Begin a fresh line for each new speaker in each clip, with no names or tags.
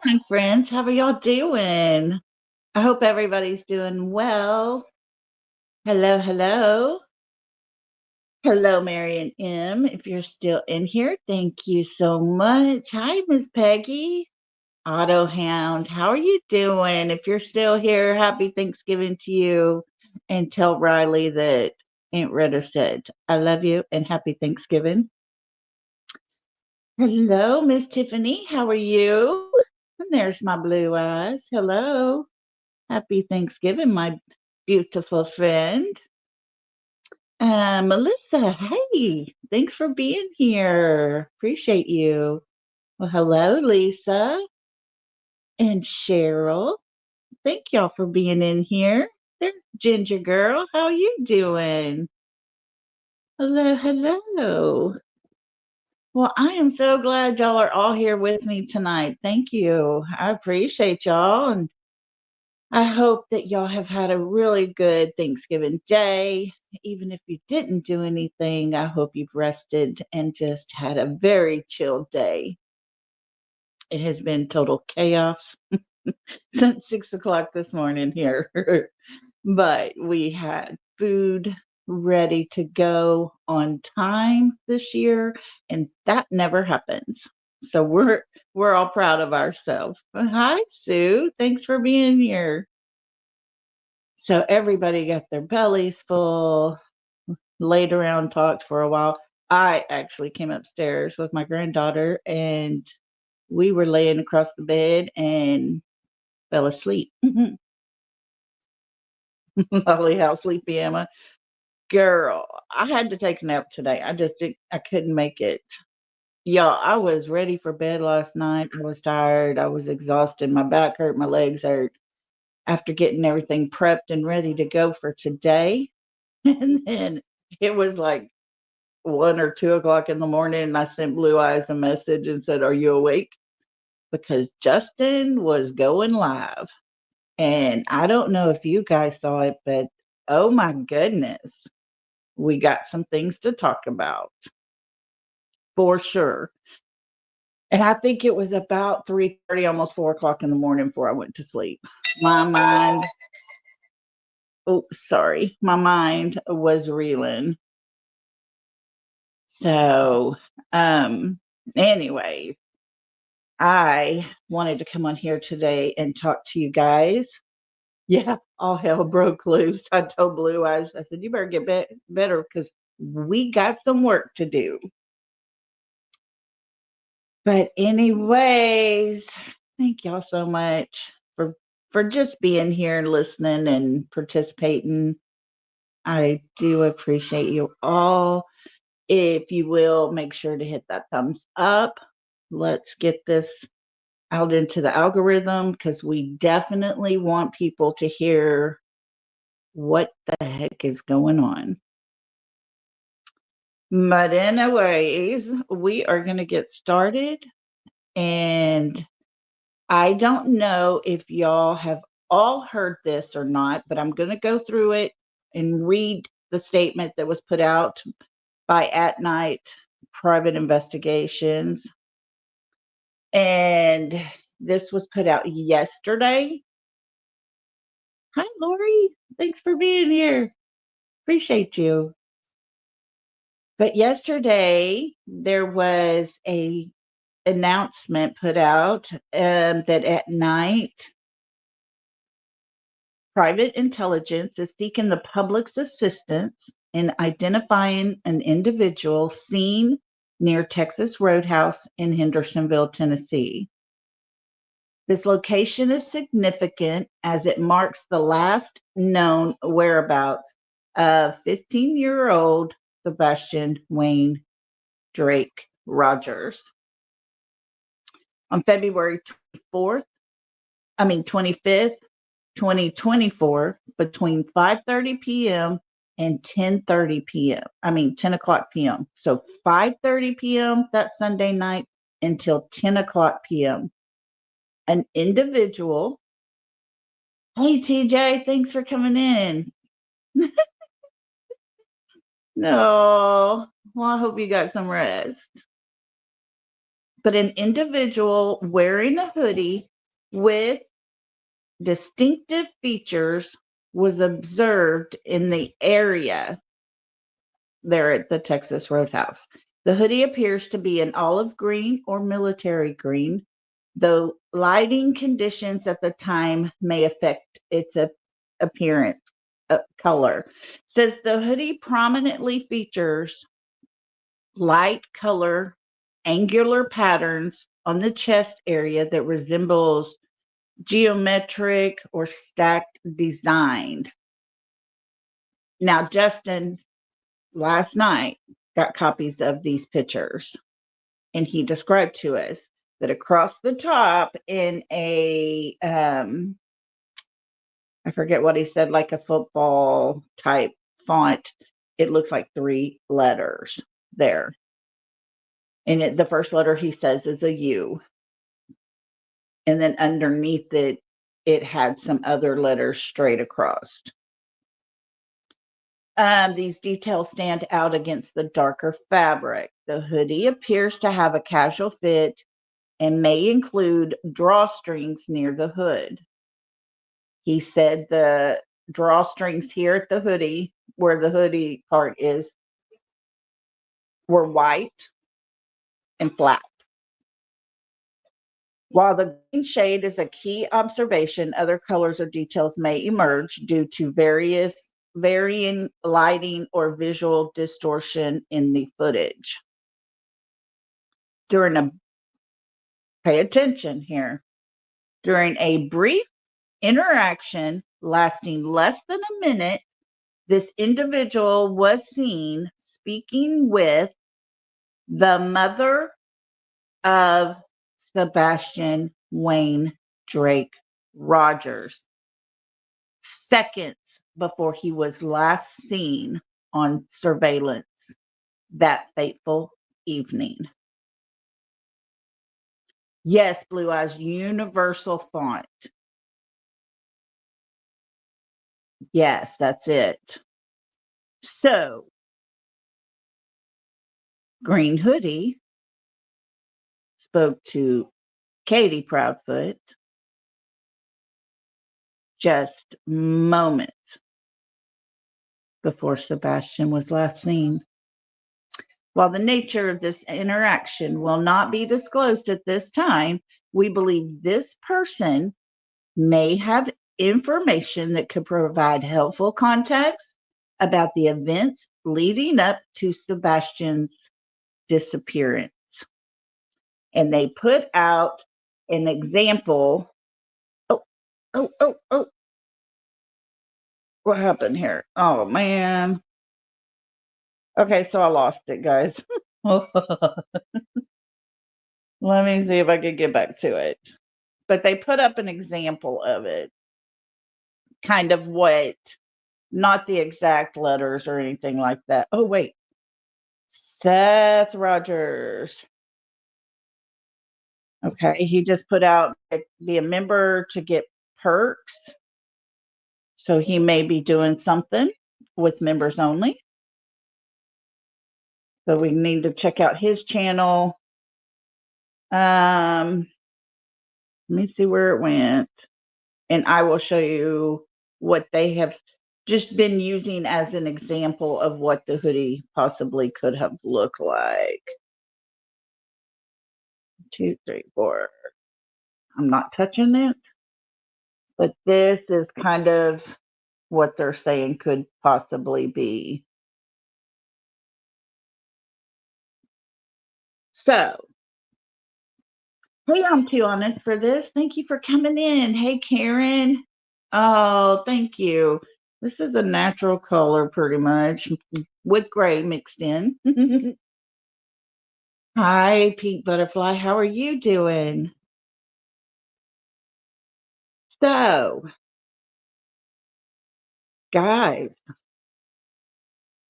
my friends. How are y'all doing? I hope everybody's doing well. Hello, hello. Hello, Mary and M. If you're still in here, thank you so much. Hi, Miss Peggy. Auto Hound, how are you doing? If you're still here, happy Thanksgiving to you. And tell Riley that Aunt Retta said, I love you and happy Thanksgiving. Hello, Miss Tiffany. How are you? And there's my blue eyes. Hello. Happy Thanksgiving, my beautiful friend. Melissa, hey, thanks for being here. Appreciate you. Well, hello, Lisa and Cheryl. Thank y'all for being in here. There's Ginger Girl. How you doing? Hello, hello. Well, I am so glad y'all are all here with me tonight. Thank you. I appreciate y'all. And I hope that y'all have had a really good Thanksgiving day. Even if you didn't do anything, I hope you've rested and just had a very chill day. It has been total chaos since 6 o'clock this morning here, but we had food ready to go on time this year, and that never happens. So we're all proud of ourselves. Hi, Sue. Thanks for being here. So everybody got their bellies full, laid around, talked for a while. I actually came upstairs with my granddaughter and we were laying across the bed and fell asleep. Lovely, how sleepy am I? Girl, I had to take a nap today. I couldn't make it. Y'all, I was ready for bed last night. I was tired. I was exhausted. My back hurt. My legs hurt after getting everything prepped and ready to go for today. And then it was like 1 or 2 o'clock in the morning, and I sent Blue Eyes a message and said, "Are you awake?" Because Justin was going live. And I don't know if you guys saw it, but oh my goodness, we got some things to talk about for sure. And I think it was about 3:30, almost 4 o'clock in the morning before I went to sleep. My mind, oh, sorry, my mind was reeling. So, um, anyway, I wanted to come on here today and talk to you guys. Yeah, all hell broke loose. I told Blue Eyes, I said, you better get better because we got some work to do. But anyways, thank y'all so much for just being here and listening and participating. I do appreciate you all. If you will, make sure to hit that thumbs up. Let's get this out into the algorithm because we definitely want people to hear what the heck is going on. But anyways, we are going to get started. And I don't know if y'all have all heard this or not, but I'm going to go through it and read the statement that was put out by At Night Private Investigations. And this was put out yesterday. Hi, Lori. Thanks for being here. Appreciate you. But yesterday there was a announcement put out that At Night Private Intelligence is seeking the public's assistance in identifying an individual seen near Texas Roadhouse in Hendersonville, Tennessee. This location is significant as it marks the last known whereabouts of 15-year-old Sebastian Wayne Drake Rogers. On February 25th, 2024, between 5:30 p.m. and 10:30 p.m. 10 o'clock p.m. So 5:30 p.m. that Sunday night until 10 o'clock p.m. An individual. Hey, TJ, thanks for coming in. No, well, I hope you got some rest. But an individual wearing a hoodie with distinctive features was observed in the area there at the Texas Roadhouse. The hoodie appears to be an olive green or military green, though lighting conditions at the time may affect its appearance color. Says the hoodie prominently features light color, angular patterns on the chest area that resembles geometric or stacked design. Now, Justin last night got copies of these pictures, and he described to us that across the top in a I forget what he said, like a football type font, it looks like three letters there. And the first letter he says is a U. And then underneath it, it had some other letters straight across. These details stand out against the darker fabric. The hoodie appears to have a casual fit and may include drawstrings near the hood. He said the drawstrings here at the hoodie, where the hoodie part is, were white and flat. While the green shade is a key observation, other colors or details may emerge due to varying lighting or visual distortion in the footage. Pay attention here, during a brief interaction lasting less than a minute, this individual was seen speaking with the mother of Sebastian Wayne Drake Rogers, seconds before he was last seen on surveillance that fateful evening. Yes, Blue Eyes, universal font. Yes, that's it. So, Green Hoodie spoke to Katie Proudfoot just moments before Sebastian was last seen. While the nature of this interaction will not be disclosed at this time, we believe this person may have information that could provide helpful context about the events leading up to Sebastian's disappearance. And they put out an example. Oh, oh, oh, oh. What happened here? Oh, man. Okay, so I lost it, guys. Let me see if I can get back to it. But they put up an example of it, kind of what, not the exact letters or anything like that. Oh, wait. Seth Rogers. Okay, he just put out be a member to get perks. So he may be doing something with members only. So we need to check out his channel. Let me see where it went. And I will show you what they have just been using as an example of what the hoodie possibly could have looked like. 2, 3, 4. I'm not touching it, but this is kind of what they're saying could possibly be. So, hey, I'm too honest for this. Thank you for coming in. Hey, Karen. Oh, thank you. This is a natural color pretty much with gray mixed in. Hi, Pink Butterfly. How are you doing? So, guys,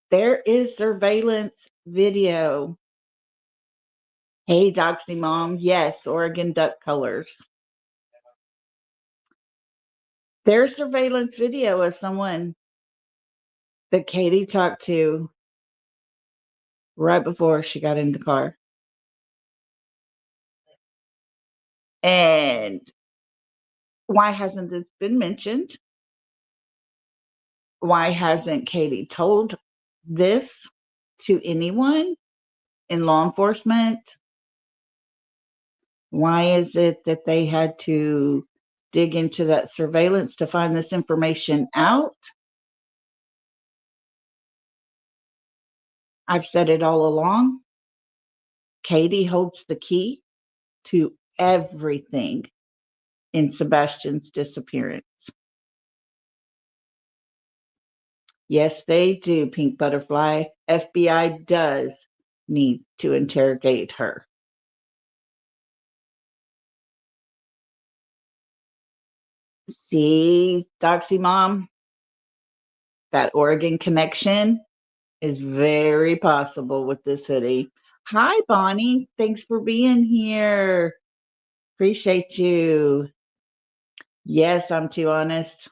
there is surveillance video. Hey, Doxy Mom. Yes, Oregon duck colors. There's surveillance video of someone that Katie talked to right before she got in the car. And Why hasn't this been mentioned? Why hasn't Katie told this to anyone in law enforcement? Why is it that they had to dig into that surveillance to find this information out? I've said it all along. Katie holds the key to everything in Sebastian's disappearance. Yes, they do, Pink Butterfly. FBI does need to interrogate her. See, Doxy Mom, that Oregon connection is very possible with this hoodie. Hi, Bonnie. Thanks for being here. Appreciate you. Yes, I'm too honest.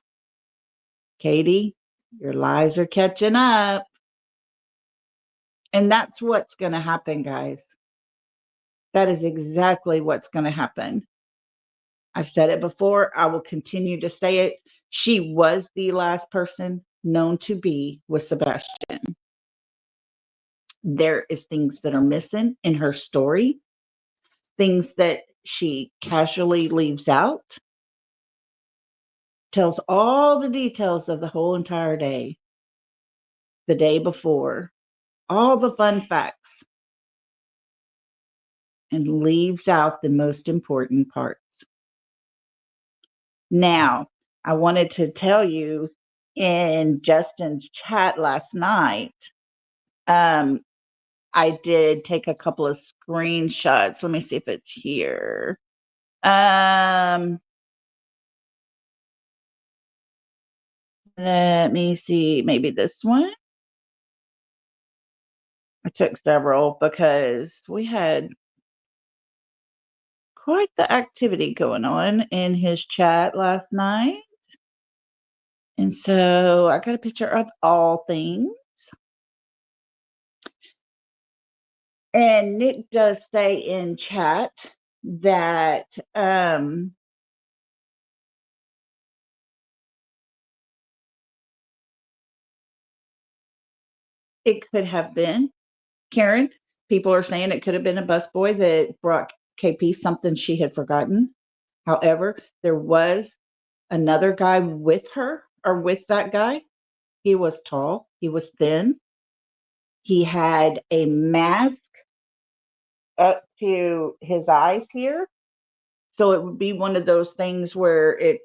Katie, your lies are catching up. And that's what's going to happen, guys. That is exactly what's going to happen. I've said it before. I will continue to say it. She was the last person known to be with Sebastian. There is things that are missing in her story, things that she casually leaves out, tells all the details of the whole entire day, the day before, all the fun facts, and leaves out the most important parts. Now, I wanted to tell you in Justin's chat last night, um, I did take a couple of screenshots. Let me see if it's here. Let me see, maybe this one. I took several because we had quite the activity going on in his chat last night. And so I got a picture of all things. And Nick does say in chat that it could have been Karen. People are saying it could have been a busboy that brought KP something she had forgotten. However, there was another guy with her or with that guy. He was tall, he was thin, he had a mask up to his eyes here. So it would be one of those things where it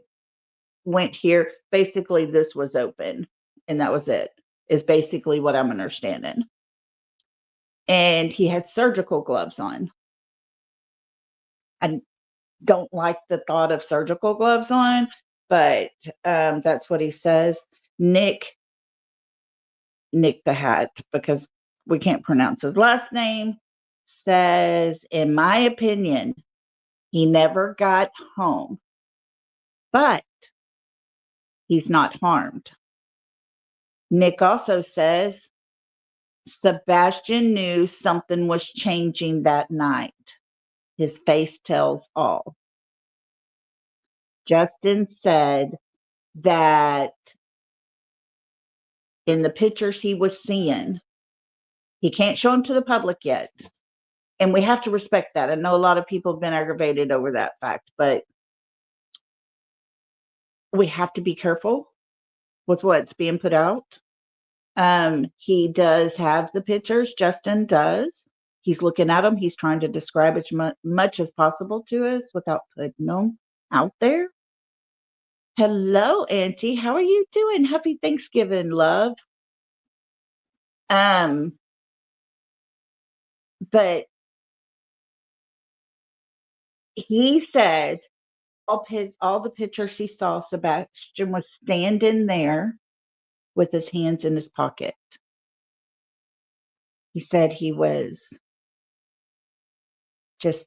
went here. Basically, this was open and that was it, is basically what I'm understanding. And he had surgical gloves on. I don't like the thought of surgical gloves on, but that's what he says. Nick the Hat, because we can't pronounce his last name, says, in my opinion, he never got home, but he's not harmed. Nick also says Sebastian knew something was changing that night. His face tells all. Justin said that in the pictures he was seeing, he can't show them to the public yet. And we have to respect that. I know a lot of people have been aggravated over that fact, but we have to be careful with what's being put out. He does have the pictures. Justin does. He's looking at them. He's trying to describe as much as possible to us without putting them out there. Hello, Auntie. How are you doing? Happy Thanksgiving, love. But he said all the pictures he saw, Sebastian was standing there with his hands in his pocket. He said he was just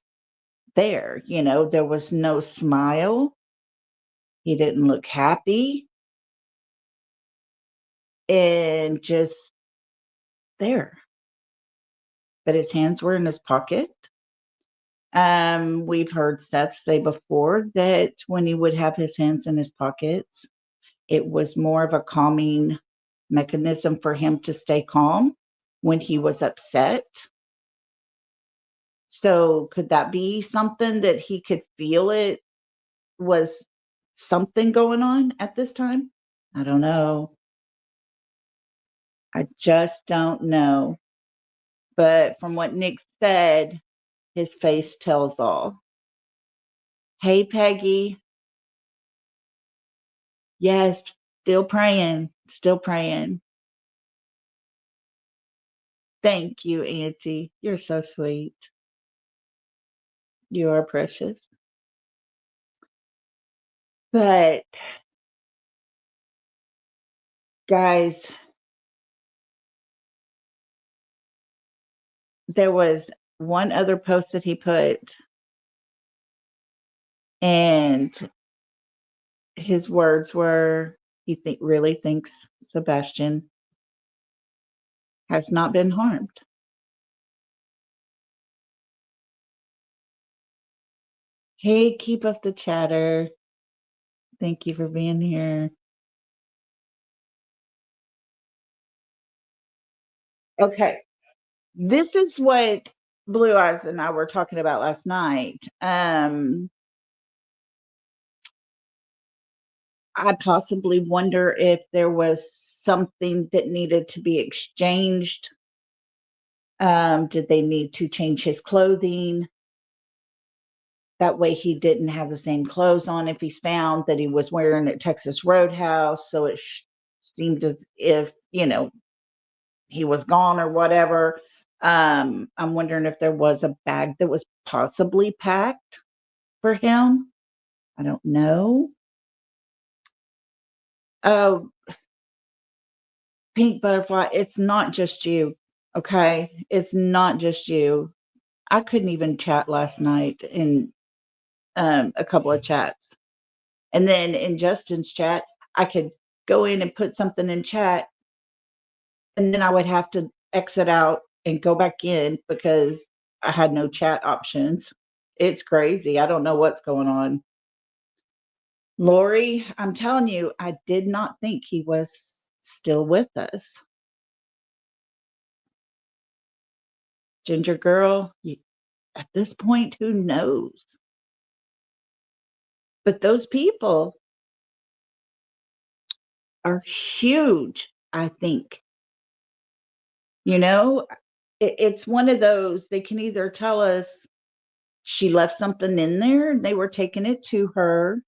there, there was no smile. He didn't look happy and just there. But his hands were in his pocket. We've heard Seth say before that when he would have his hands in his pockets, it was more of a calming mechanism for him to stay calm when he was upset. So could that be something that he could feel it was something going on at this time? I don't know. I just don't know. But from what Nick said, his face tells all. Hey, Peggy. Yes, still praying, still praying. Thank you, Auntie. You're so sweet. You are precious. But guys, there was one other post that he put, and his words were he really thinks Sebastian has not been harmed. Hey, keep up the chatter. Thank you for being here. Okay. This is what Blue Eyes and I were talking about last night. I possibly wonder if there was something that needed to be exchanged. Did they need to change his clothing? That way he didn't have the same clothes on if he's found that he was wearing at Texas Roadhouse. So it seemed as if, he was gone or whatever. I'm wondering if there was a bag that was possibly packed for him. I don't know. Oh, pink butterfly, it's not just you. Okay. It's not just you. I couldn't even chat last night in a couple of chats. And then in Justin's chat, I could go in and put something in chat, and then I would have to exit out and go back in because I had no chat options. It's crazy. I don't know what's going on. Lori, I'm telling you, I did not think he was still with us. Ginger girl, at this point, who knows? But those people are huge, I think. You know, it's one of those, they can either tell us she left something in there and they were taking it to her.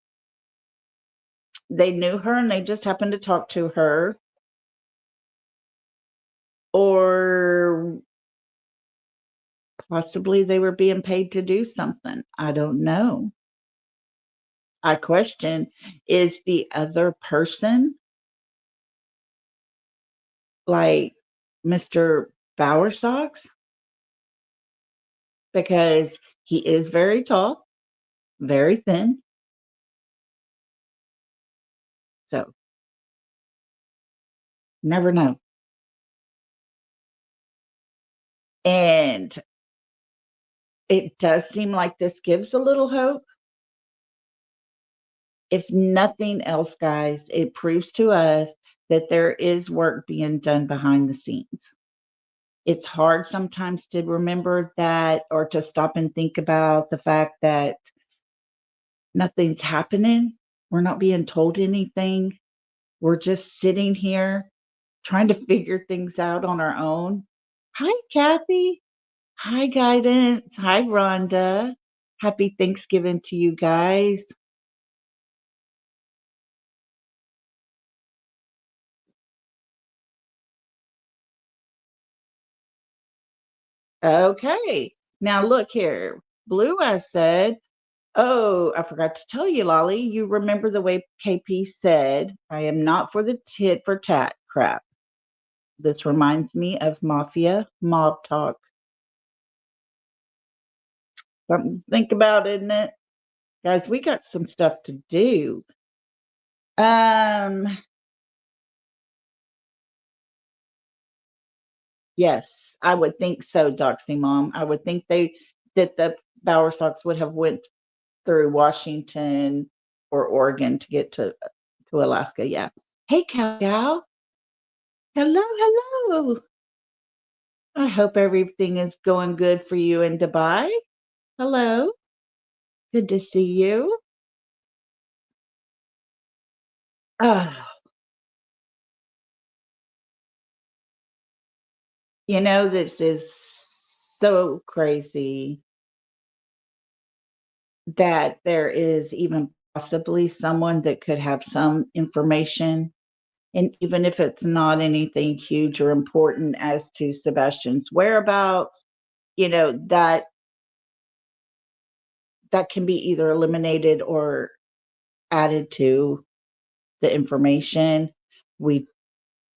They knew her and they just happened to talk to her. Or possibly they were being paid to do something. I don't know. I question, is the other person like Mr. Bowersocks? Because he is very tall, very thin. So never know. And it does seem like this gives a little hope. If nothing else, guys, it proves to us that there is work being done behind the scenes. It's hard sometimes to remember that or to stop and think about the fact that nothing's happening. We're not being told anything. We're just sitting here trying to figure things out on our own. Hi, Kathy. Hi, Guidance. Hi, Rhonda. Happy Thanksgiving to you guys. Okay. Now look here. Blue Eyes said, oh, I forgot to tell you, Lolly. You remember the way KP said, I am not for the tit for tat crap. This reminds me of mafia mob talk. Something to think about, isn't it? Guys, we got some stuff to do. Um, yes, I would think so, Doxy Mom. I would think that the Bower Sox would have went through Washington or Oregon to get to Alaska. Yeah. Hey, Cal. Hello, hello. I hope everything is going good for you in Dubai. Hello. Good to see you. Ah, this is so crazy that there is even possibly someone that could have some information. And even if it's not anything huge or important as to Sebastian's whereabouts, you know, that that can be either eliminated or added to the information. We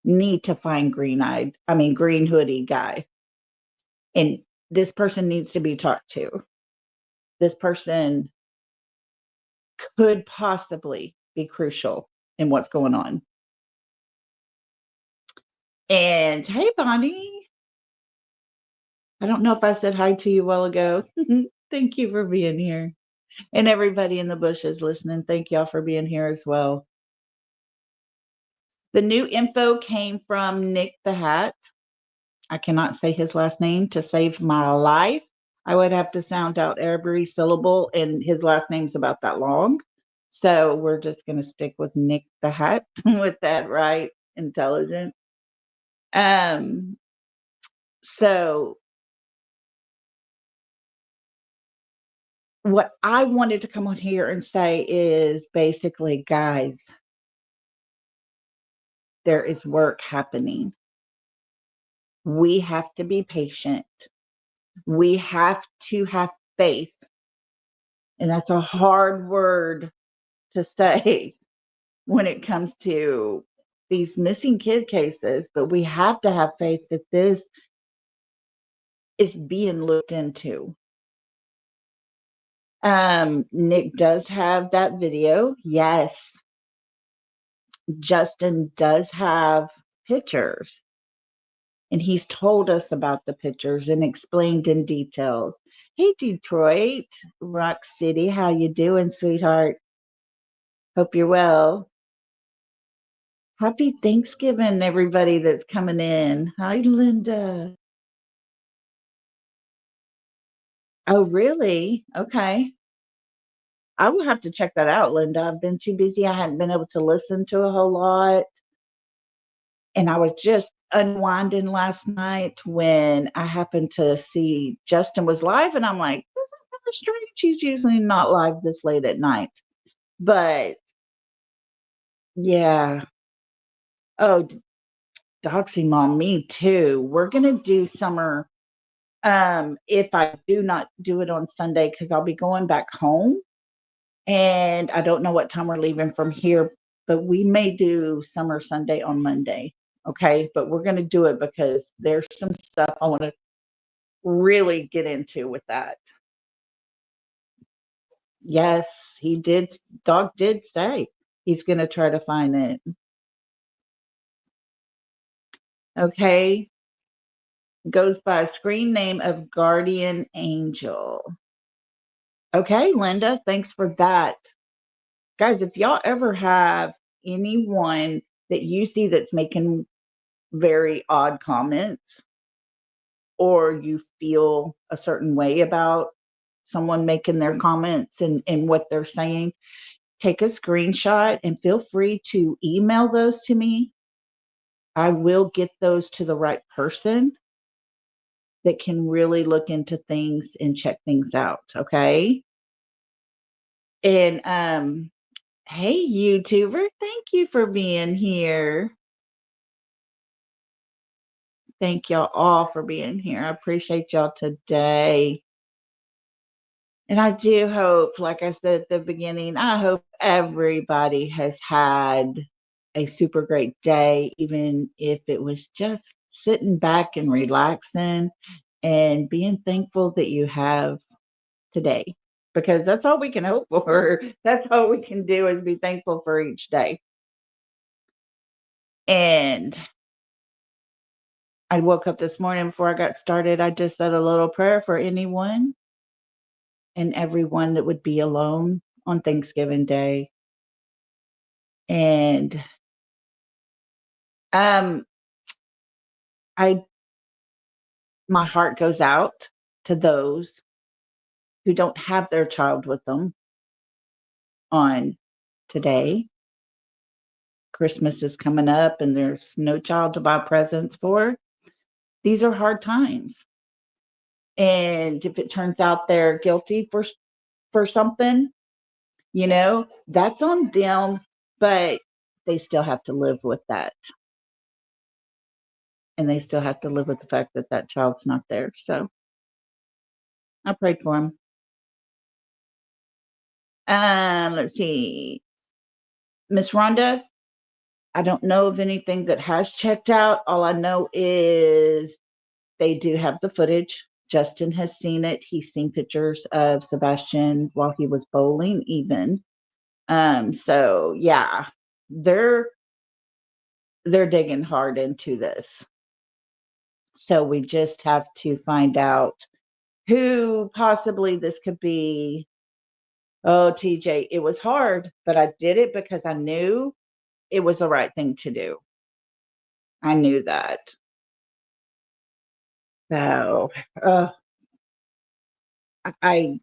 need to find green hoodie guy. And this person needs to be talked to. This person could possibly be crucial in what's going on. And hey, Bonnie, I don't know if I said hi to you a while ago. Thank you for being here. And everybody in the bushes listening, thank y'all for being here as well. The new info came from Nick the Hat. I cannot say his last name to save my life. I would have to sound out every syllable, and his last name's about that long. So we're just going to stick with Nick the Hat with that, right? Intelligent. Um, so what I wanted to come on here and say is basically, guys, there is work happening. We have to be patient. We have to have faith. And that's a hard word to say when it comes to these missing kid cases, but we have to have faith that this is being looked into. Nick does have that video. Yes. Justin does have pictures, and he's told us about the pictures and explained in details. Hey, Detroit, Rock City, how you doing, sweetheart? Hope you're well. Happy Thanksgiving, everybody that's coming in. Hi, Linda. Oh, really? Okay. I will have to check that out, Linda. I've been too busy. I hadn't been able to listen to a whole lot. And I was just unwinding last night when I happened to see Justin was live, and I'm like, this is kind of strange. He's usually not live this late at night. But yeah. Oh, Doxy Mom, me too. We're gonna do summer. If I do not do it on Sunday, because I'll be going back home and I don't know what time we're leaving from here, but we may do summer Sunday on Monday. Okay. But we're gonna do it because there's some stuff I want to really get into with that. Yes, he did. Dog did say he's gonna try to find it. Okay. Goes by a screen name of Guardian Angel. Okay, Linda, thanks for that. Guys, if y'all ever have anyone that you see that's making very odd comments, or you feel a certain way about someone making their comments and what they're saying, take a screenshot and feel free to email those to me. I will get those to the right person that can really look into things and check things out. Okay. And hey, YouTuber, thank you for being here. Thank y'all all for being here. I appreciate y'all today. And I do hope, like I said at the beginning, I hope everybody has had a super great day, even if it was just sitting back and relaxing and being thankful that you have today, because that's all we can hope for. That's all we can do is be thankful for each day. And I woke up this morning before I got started. I just said a little prayer for anyone and everyone that would be alone on Thanksgiving Day. And um I my heart goes out to those who don't have their child with them on today. Christmas is coming up and there's no child to buy presents for. These are hard times. And if it turns out they're guilty for something, that's on them, but they still have to live with that. And they still have to live with the fact that that child's not there. So I prayed for them. Let's see. Miss Rhonda, I don't know of anything that has checked out. All I know is they do have the footage. Justin has seen it. He's seen pictures of Sebastian while he was bowling, even. So yeah, they're digging hard into this. So we just have to find out who possibly this could be. Oh, TJ, it was hard, but I did it because I knew it was the right thing to do. I knew that. So, I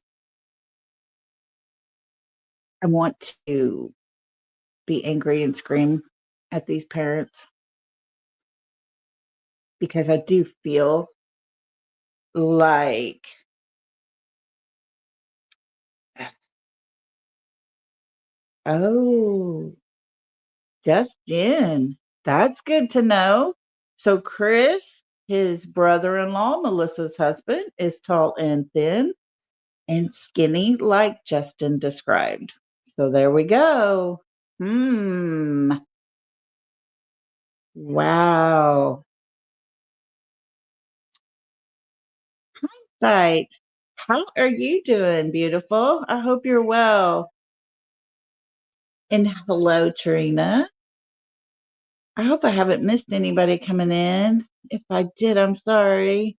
I want to be angry and scream at these parents because I do feel like, oh, Justin, that's good to know. So Chris, his brother-in-law, Melissa's husband, is tall and thin and skinny like Justin described. So there we go. Hmm. Wow. Right. How are you doing, beautiful? I hope you're well. And hello, Trina. I hope I haven't missed anybody coming in. If I did, I'm sorry.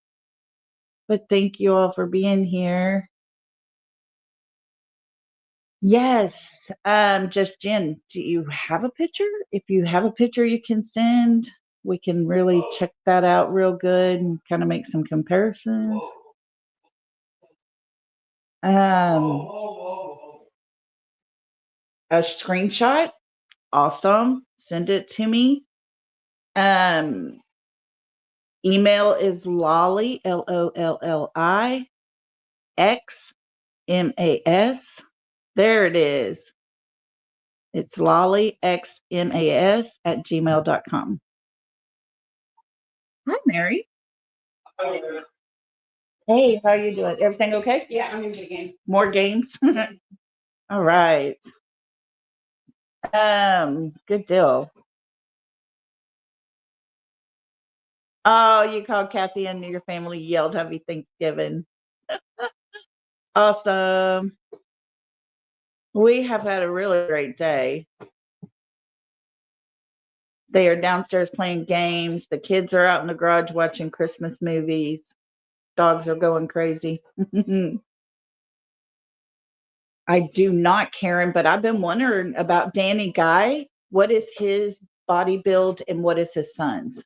But thank you all for being here. Yes. Just Jen, do you have a picture? If you have a picture you can send, we can really check that out real good and kind of make some comparisons. Um, a screenshot, awesome. Send it to me. Um, email is Lolly, LOLLIXMAS. There it is. It's lollyxmas@gmail.com. Hi, Mary. Hey, how are you doing? Everything okay? Yeah, I'm into games. More games? All right. Good deal. Oh, you called Kathy and your family yelled Happy Thanksgiving. Awesome. We have had a really great day. They are downstairs playing games. The kids are out in the garage watching Christmas movies. Dogs are going crazy. I do not, Karen, but I've been wondering about Danny Guy. What is his body build and what is his son's?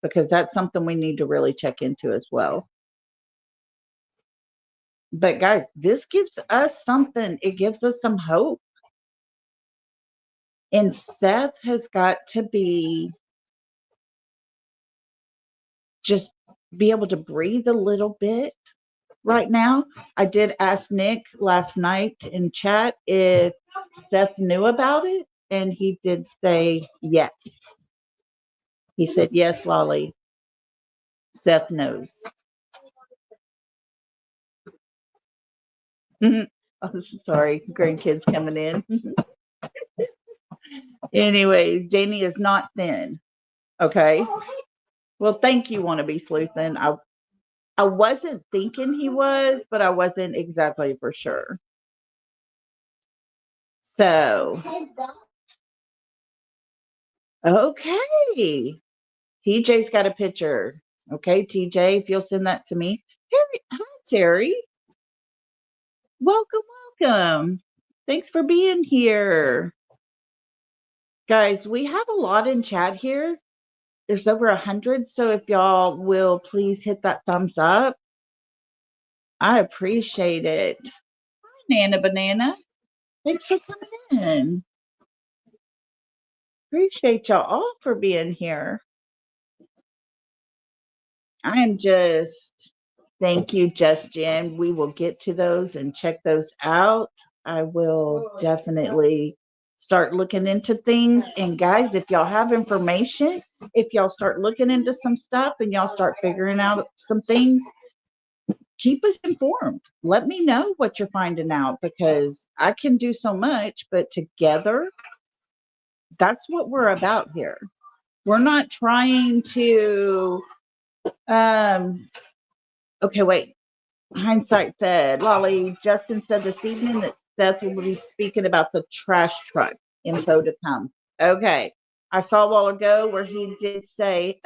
Because that's something we need to really check into as well. But guys, this gives us something. It gives us some hope. And Seth has got to just be able to breathe a little bit right now. I did ask Nick last night in chat if Seth knew about it, and he did say yes. He said, yes, Lolly. Seth knows. Oh, sorry, grandkids coming in. Anyways, Danny is not thin. Okay. Well, thank you, Wannabe Sleuthin. I wasn't thinking he was, but I wasn't exactly for sure. So, okay. TJ's got a picture. Okay, TJ, if you'll send that to me. Terry, hi, Terry. Welcome, welcome. Thanks for being here. Guys, we have a lot in chat here. There's over 100, so if y'all will please hit that thumbs up. I appreciate it. Nana Banana, thanks for coming in. Appreciate y'all all for being here. I am just, thank you, Justin. We will get to those and check those out. I will definitely start looking into things. And guys, if y'all have information, if y'all start looking into some stuff and y'all start figuring out some things, keep us informed. Let me know what you're finding out because I can do so much, but together, that's what we're about here. We're not trying to, okay, wait. Hindsight said, Lolly, Justin said this evening that Seth will be speaking about the trash truck info to come. Okay. I saw a while ago where he did say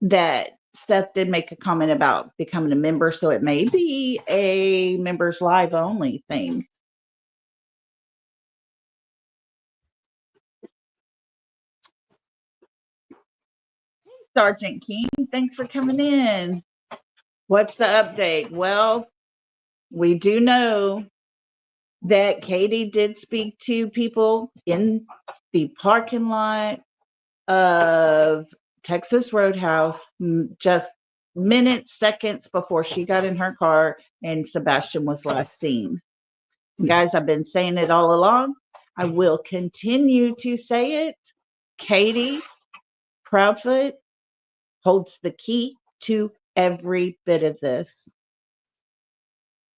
that Seth did make a comment about becoming a member, so it may be a members live only thing. Sergeant King, thanks for coming in. What's the update? Well, we do know that Katie did speak to people in the parking lot of Texas Roadhouse just minutes, seconds before she got in her car and Sebastian was last seen. Guys, I've been saying it all along. I will continue to say it. Katie Proudfoot holds the key to every bit of this.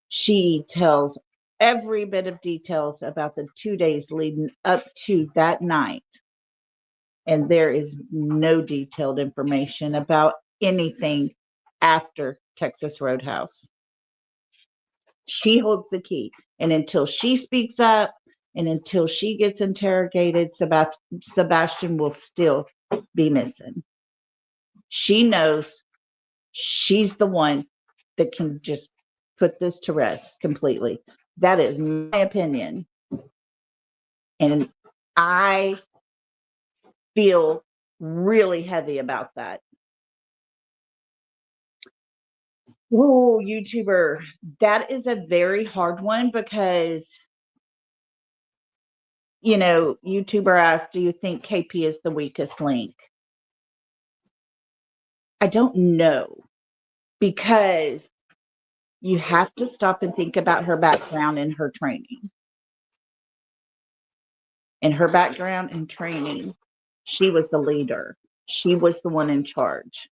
She tells every bit of details about the 2 days leading up to that night. And there is no detailed information about anything after Texas Roadhouse. She holds the key. And until she speaks up and until she gets interrogated, Sebastian will still be missing. She knows she's the one that can just put this to rest completely. That is my opinion. And I feel really heavy about that. Oh, YouTuber. That is a very hard one because, YouTuber asked, do you think KP is the weakest link? I don't know because you have to stop and think about her background and her training. In her background and training, she was the leader. She was the one in charge.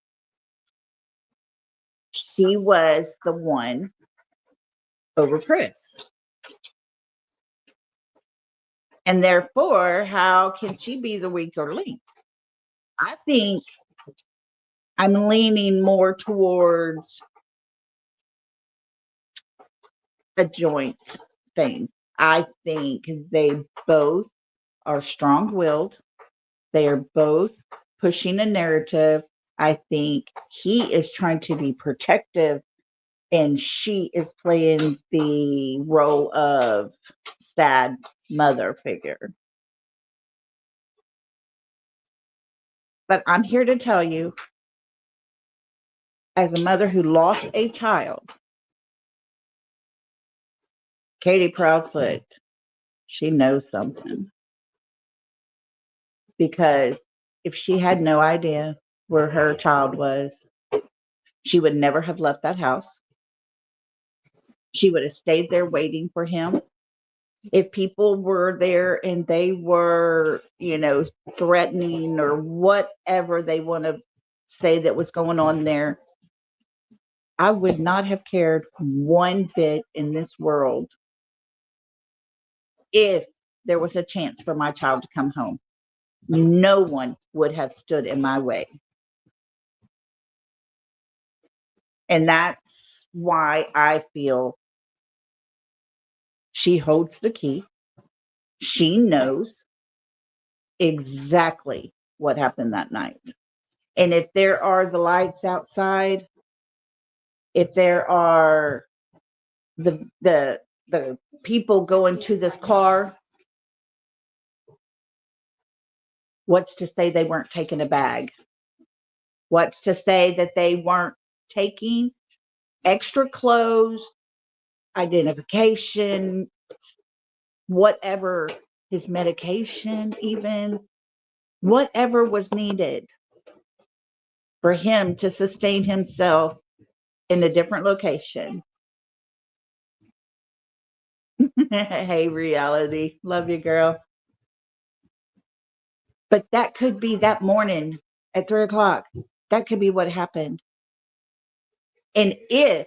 She was the one over Chris. And therefore, how can she be the weaker link? I think I'm leaning more towards a joint thing. I think they both are strong willed. They are both pushing a narrative. I think he is trying to be protective and she is playing the role of sad mother figure. But I'm here to tell you, as a mother who lost a child, Katie Proudfoot, she knows something. Because if she had no idea where her child was, she would never have left that house. She would have stayed there waiting for him. If people were there and they were, threatening or whatever they want to say that was going on there, I would not have cared one bit in this world if there was a chance for my child to come home. No one would have stood in my way. And that's why I feel she holds the key. She knows exactly what happened that night. And if there are the lights outside, If there are the people going to this car, what's to say they weren't taking a bag? What's to say that they weren't taking extra clothes, identification, whatever, his medication, even whatever was needed for him to sustain himself in a different location. Hey, reality. Love you, girl. But that could be that morning at 3 o'clock. That could be what happened. And if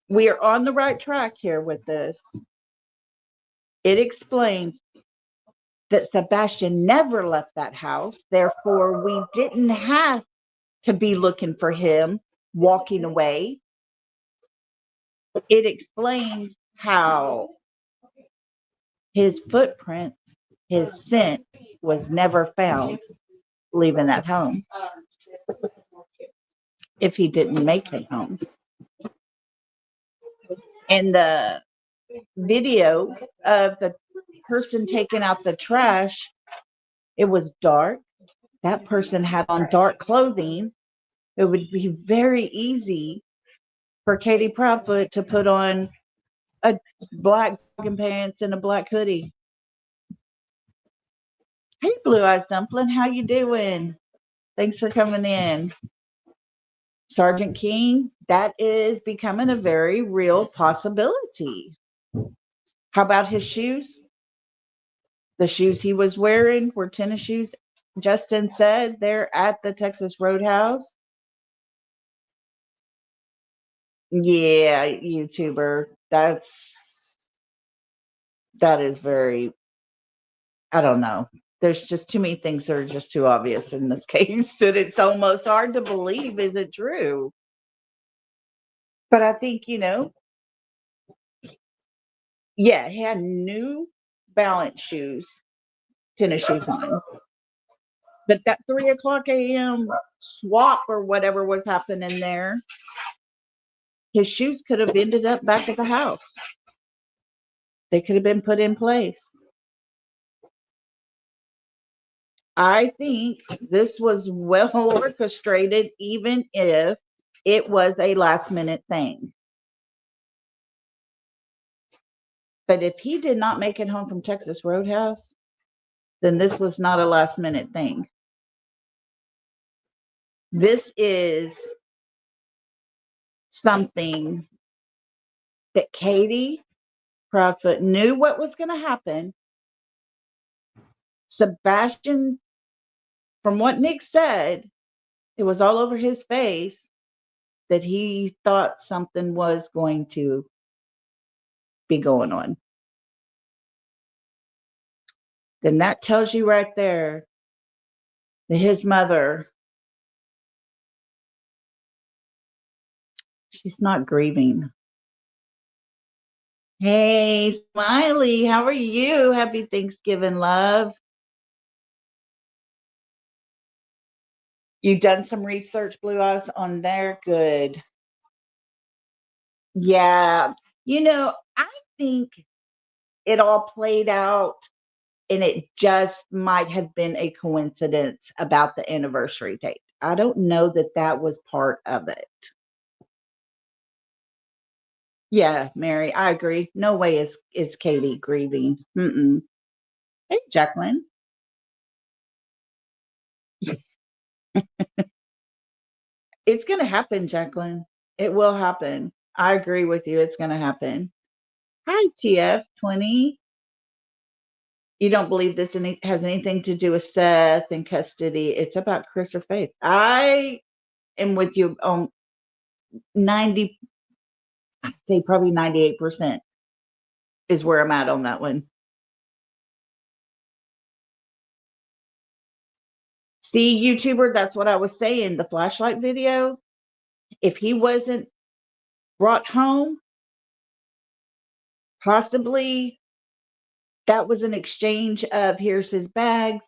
we are on the right track here with this, it explains that Sebastian never left that house. Therefore, we didn't have to be looking for him walking away. It explains how his footprint, his scent was never found leaving that home if he didn't make it home. And the video of the person taking out the trash, it was dark. That person had on dark clothing. It would be very easy for Katie Proudfoot to put on a black jogging pants and a black hoodie. Hey, Blue Eyes Dumpling, how you doing? Thanks for coming in. Sergeant King, that is becoming a very real possibility. How about his shoes? The shoes he was wearing were tennis shoes. Justin said they're at the Texas Roadhouse. Yeah, YouTuber. That is very, I don't know. There's just too many things that are just too obvious in this case that it's almost hard to believe. Is it true? But I think, yeah, he had new balance shoes, tennis shoes on. But that 3 o'clock a.m. swap or whatever was happening there, his shoes could have ended up back at the house. They could have been put in place. I think this was well orchestrated, even if it was a last minute thing. But if he did not make it home from Texas Roadhouse, then this was not a last minute thing. This is something that Katie Proudfoot knew what was going to happen. Sebastian, from what Nick said, it was all over his face that he thought something was going to be going on. Then that tells you right there that his mother, she's not grieving. Hey, Smiley, how are you? Happy Thanksgiving, love. You've done some research, Blue Eyes, on there? Good. Yeah. I think it all played out and it just might have been a coincidence about the anniversary date. I don't know that that was part of it. Yeah, Mary, I agree. No way is Katie grieving. Mm-mm. Hey, Jacqueline. It's going to happen, Jacqueline. It will happen. I agree with you. It's going to happen. Hi, TF20. You don't believe this has anything to do with Seth and custody. It's about Chris or Faith. I am with you on 90, I'd say probably 98% is where I'm at on that one. See, YouTuber, that's what I was saying. The flashlight video, if he wasn't brought home, possibly that was an exchange of here's his bags,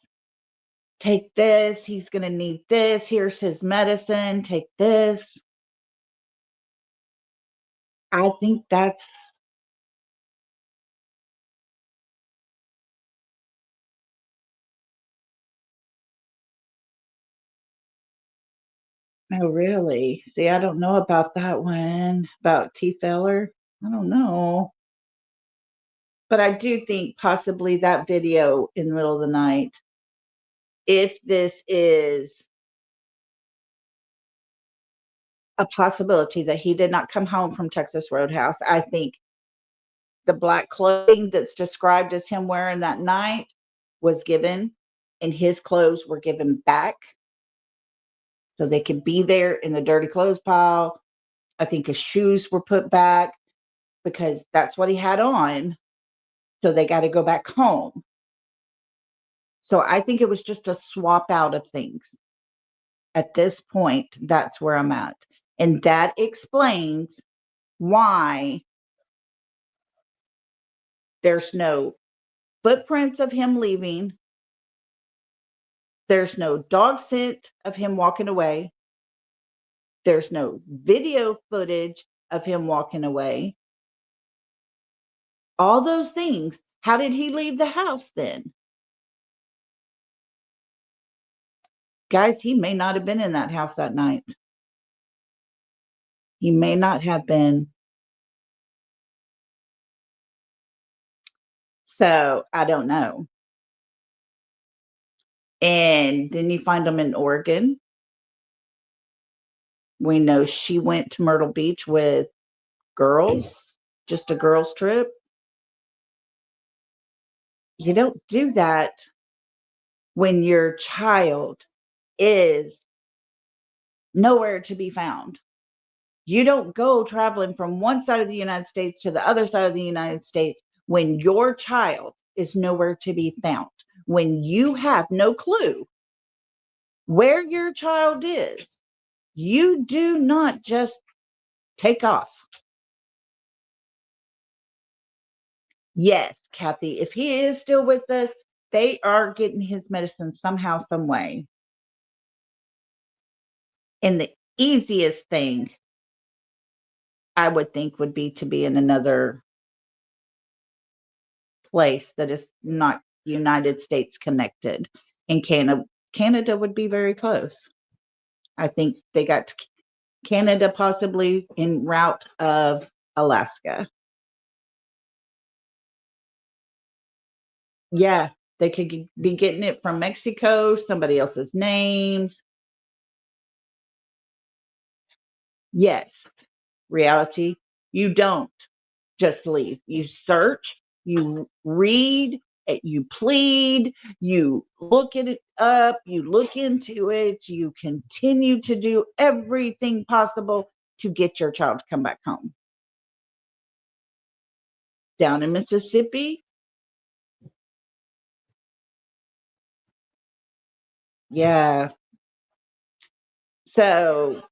take this, he's going to need this, here's his medicine, take this. I think that's oh, really? See, I don't know about that one, about T. Feller. I don't know. But I do think possibly that video in the middle of the night, if this is a possibility that he did not come home from Texas Roadhouse, I think the black clothing that's described as him wearing that night was given, and his clothes were given back so they could be there in the dirty clothes pile. I think his shoes were put back because that's what he had on. So they got to go back home. So I think it was just a swap out of things. At this point, that's where I'm at. And that explains why there's no footprints of him leaving. There's no dog scent of him walking away. There's no video footage of him walking away. All those things. How did he leave the house then? Guys, he may not have been in that house that night. He may not have been. So I don't know. And then you find him in Oregon. We know she went to Myrtle Beach with girls, just a girls' trip. You don't do that when your child is nowhere to be found. You don't go traveling from one side of the United States to the other side of the United States when your child is nowhere to be found, when you have no clue where your child is. You do not just take off. Yes, Kathy, if he is still with us, they are getting his medicine somehow, some way. And the easiest thing I would think would be to be in another place that is not United States connected. And Canada would be very close. I think they got to Canada possibly en route of Alaska. Yeah, they could be getting it from Mexico, somebody else's names. Yes, reality. You don't just leave. You search, you read, you plead, you look it up, you look into it, you continue to do everything possible to get your child to come back home. Down in Mississippi, yeah. So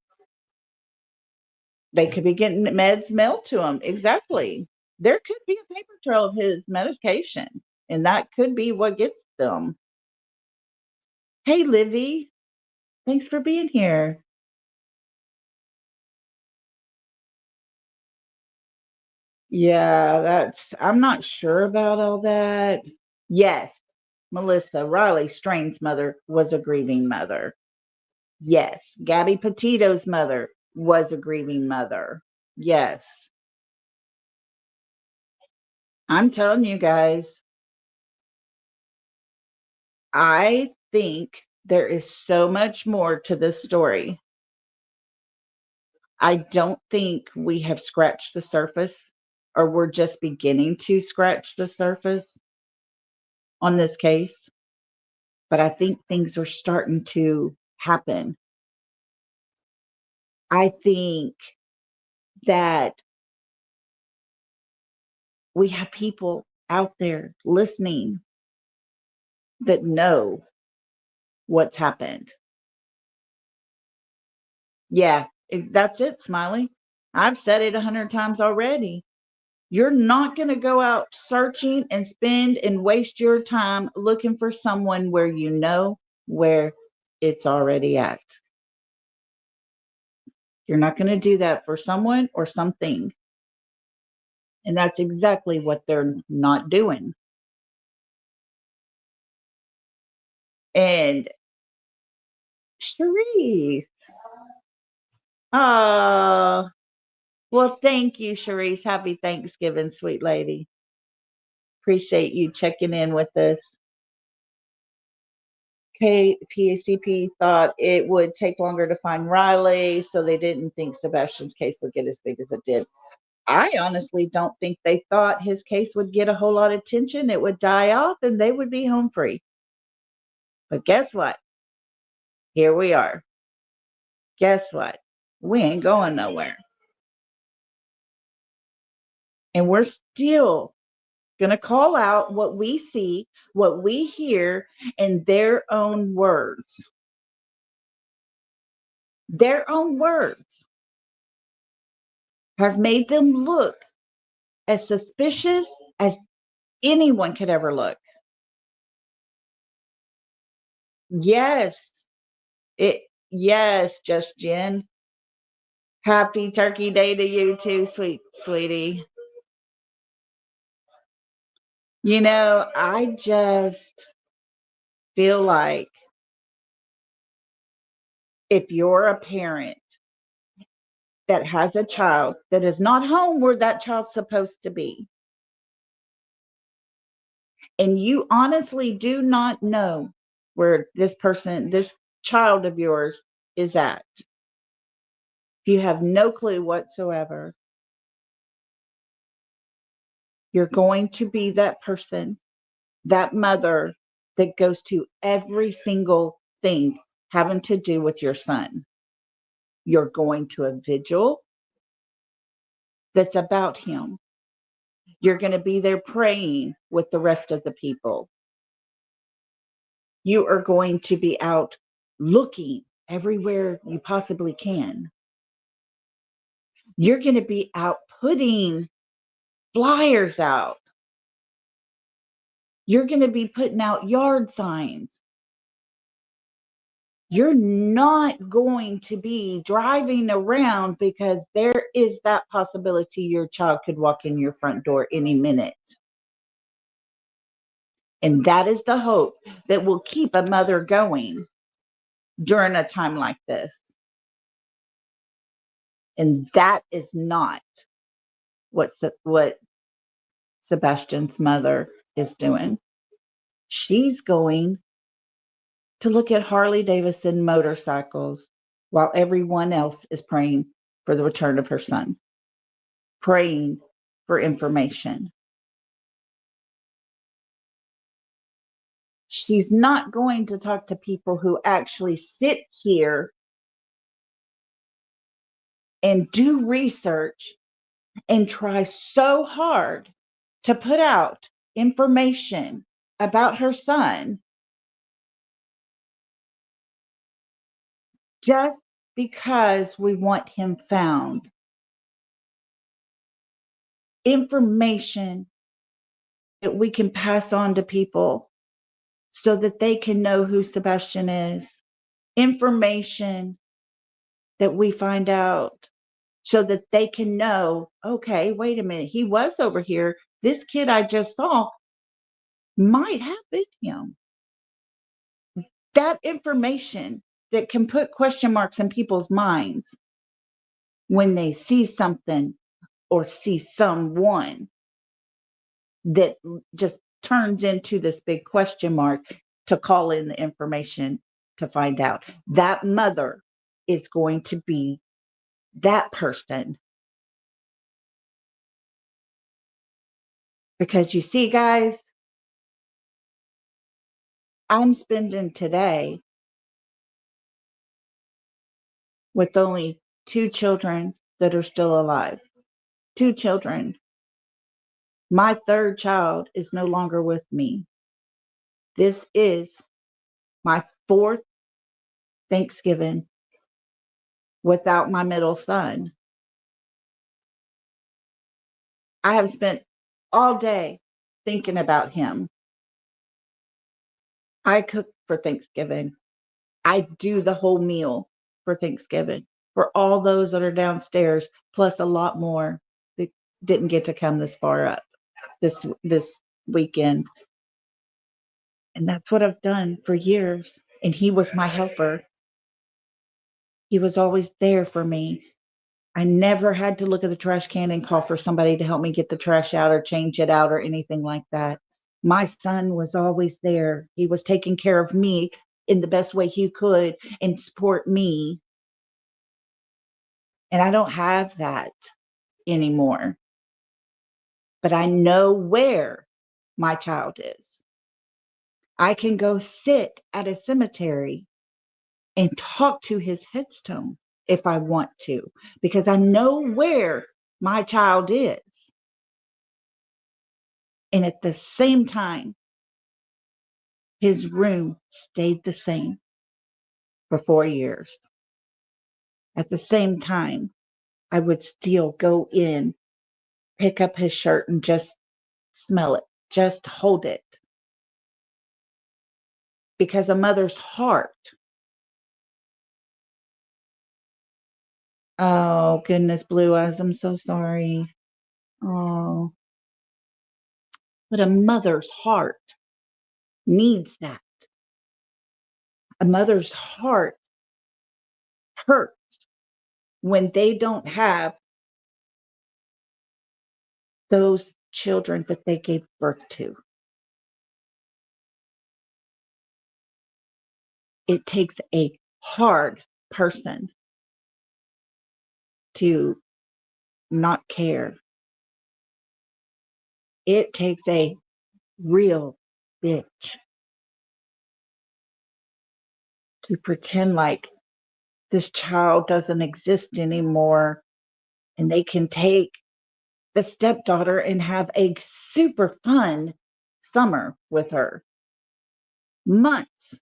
they could be getting meds mailed to them. Exactly. There could be a paper trail of his medication, and that could be what gets them. Hey, Livy, thanks for being here. Yeah, I'm not sure about all that. Yes, Melissa Riley Strain's mother was a grieving mother. Yes, Gabby Petito's mother was a grieving mother. Yes, I'm telling you guys, I think there is so much more to this story. I don't think we have scratched the surface, or we're just beginning to scratch the surface on this case, but I think things are starting to happen. I think that we have people out there listening that know what's happened. Yeah, that's it, Smiley. I've said it 100 times already. You're not going to go out searching and spend and waste your time looking for someone where you know where it's already at. You're not going to do that for someone or something. And that's exactly what they're not doing. And Cherise. Oh, well, thank you, Cherise. Happy Thanksgiving, sweet lady. Appreciate you checking in with us. KPACP thought it would take longer to find Riley, so they didn't think Sebastian's case would get as big as it did. I honestly don't think they thought his case would get a whole lot of attention. It would die off and they would be home free. But guess what? Here we are. Guess what? We ain't going nowhere. And we're still going to call out what we see, what we hear in their own words. Their own words has made them look as suspicious as anyone could ever look. Yes. Yes, just Jen. Happy Turkey Day to you too, sweetie. I just feel like if you're a parent that has a child that is not home where that child's supposed to be, and you honestly do not know where this child of yours is at, if you have no clue whatsoever, you're going to be that person, that mother that goes to every single thing having to do with your son. You're going to a vigil that's about him. You're going to be there praying with the rest of the people. You are going to be out looking everywhere you possibly can. You're going to be out putting flyers out. You're going to be putting out yard signs. You're not going to be driving around because there is that possibility your child could walk in your front door any minute. And that is the hope that will keep a mother going during a time like this. And that is not what Sebastian's mother is doing. She's going to look at Harley Davidson motorcycles while everyone else is praying for the return of her son, praying for information. She's not going to talk to people who actually sit here and do research and try so hard to put out information about her son just because we want him found. Information that we can pass on to people so that they can know who Sebastian is. Information that we find out so that they can know, okay, wait a minute, he was over here. This kid I just saw might have been him. That information that can put question marks in people's minds when they see something or see someone that just turns into this big question mark to call in the information to find out. That mother is going to be that person. Because you see, guys, I'm spending today with only two children that are still alive. Two children. My third child is no longer with me. This is my fourth Thanksgiving without my middle son. I have spent all day thinking about him. I cook for Thanksgiving. I do the whole meal for Thanksgiving for all those that are downstairs, plus a lot more didn't get to come this far up this weekend. And that's what I've done for years. And he was my helper. He was always there for me. I never had to look at the trash can and call for somebody to help me get the trash out or change it out or anything like that. My son was always there. He was taking care of me in the best way he could and support me. And I don't have that anymore. But I know where my child is. I can go sit at a cemetery and talk to his headstone if I want to, because I know where my child is. And at the same time, his room stayed the same for 4 years. At the same time, I would still go in, pick up his shirt, and just smell it, just hold it. Because a mother's heart, oh, goodness, Blue Eyes, I'm so sorry. Oh, but a mother's heart needs that. A mother's heart hurts when they don't have those children that they gave birth to. It takes a hard person to not care. It takes a real bitch to pretend like this child doesn't exist anymore and they can take the stepdaughter and have a super fun summer with her months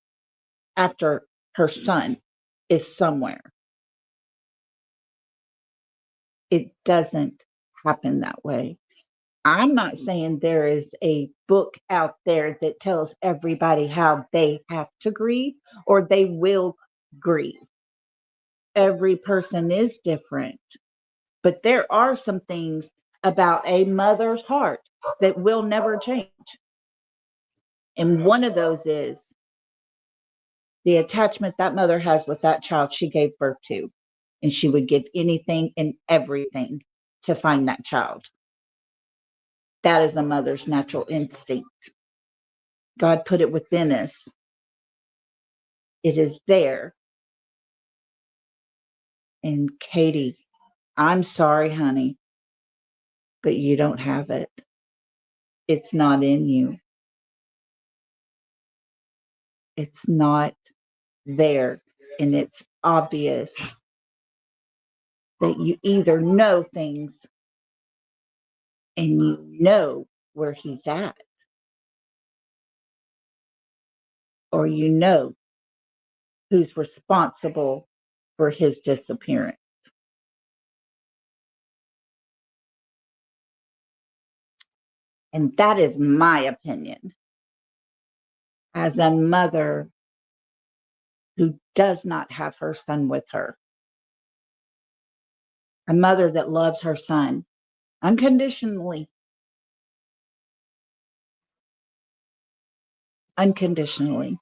after her son is somewhere. It doesn't happen that way. I'm not saying there is a book out there that tells everybody how they have to grieve or they will grieve. Every person is different, but there are some things about a mother's heart that will never change. And one of those is the attachment that mother has with that child she gave birth to. And she would give anything and everything to find that child. That is a mother's natural instinct. God put it within us. It is there. And Katie, I'm sorry, honey, but you don't have it. It's not in you. It's not there. And it's obvious that you either know things and you know where he's at, or you know who's responsible for his disappearance. And that is my opinion as a mother who does not have her son with her, a mother that loves her son unconditionally, unconditionally.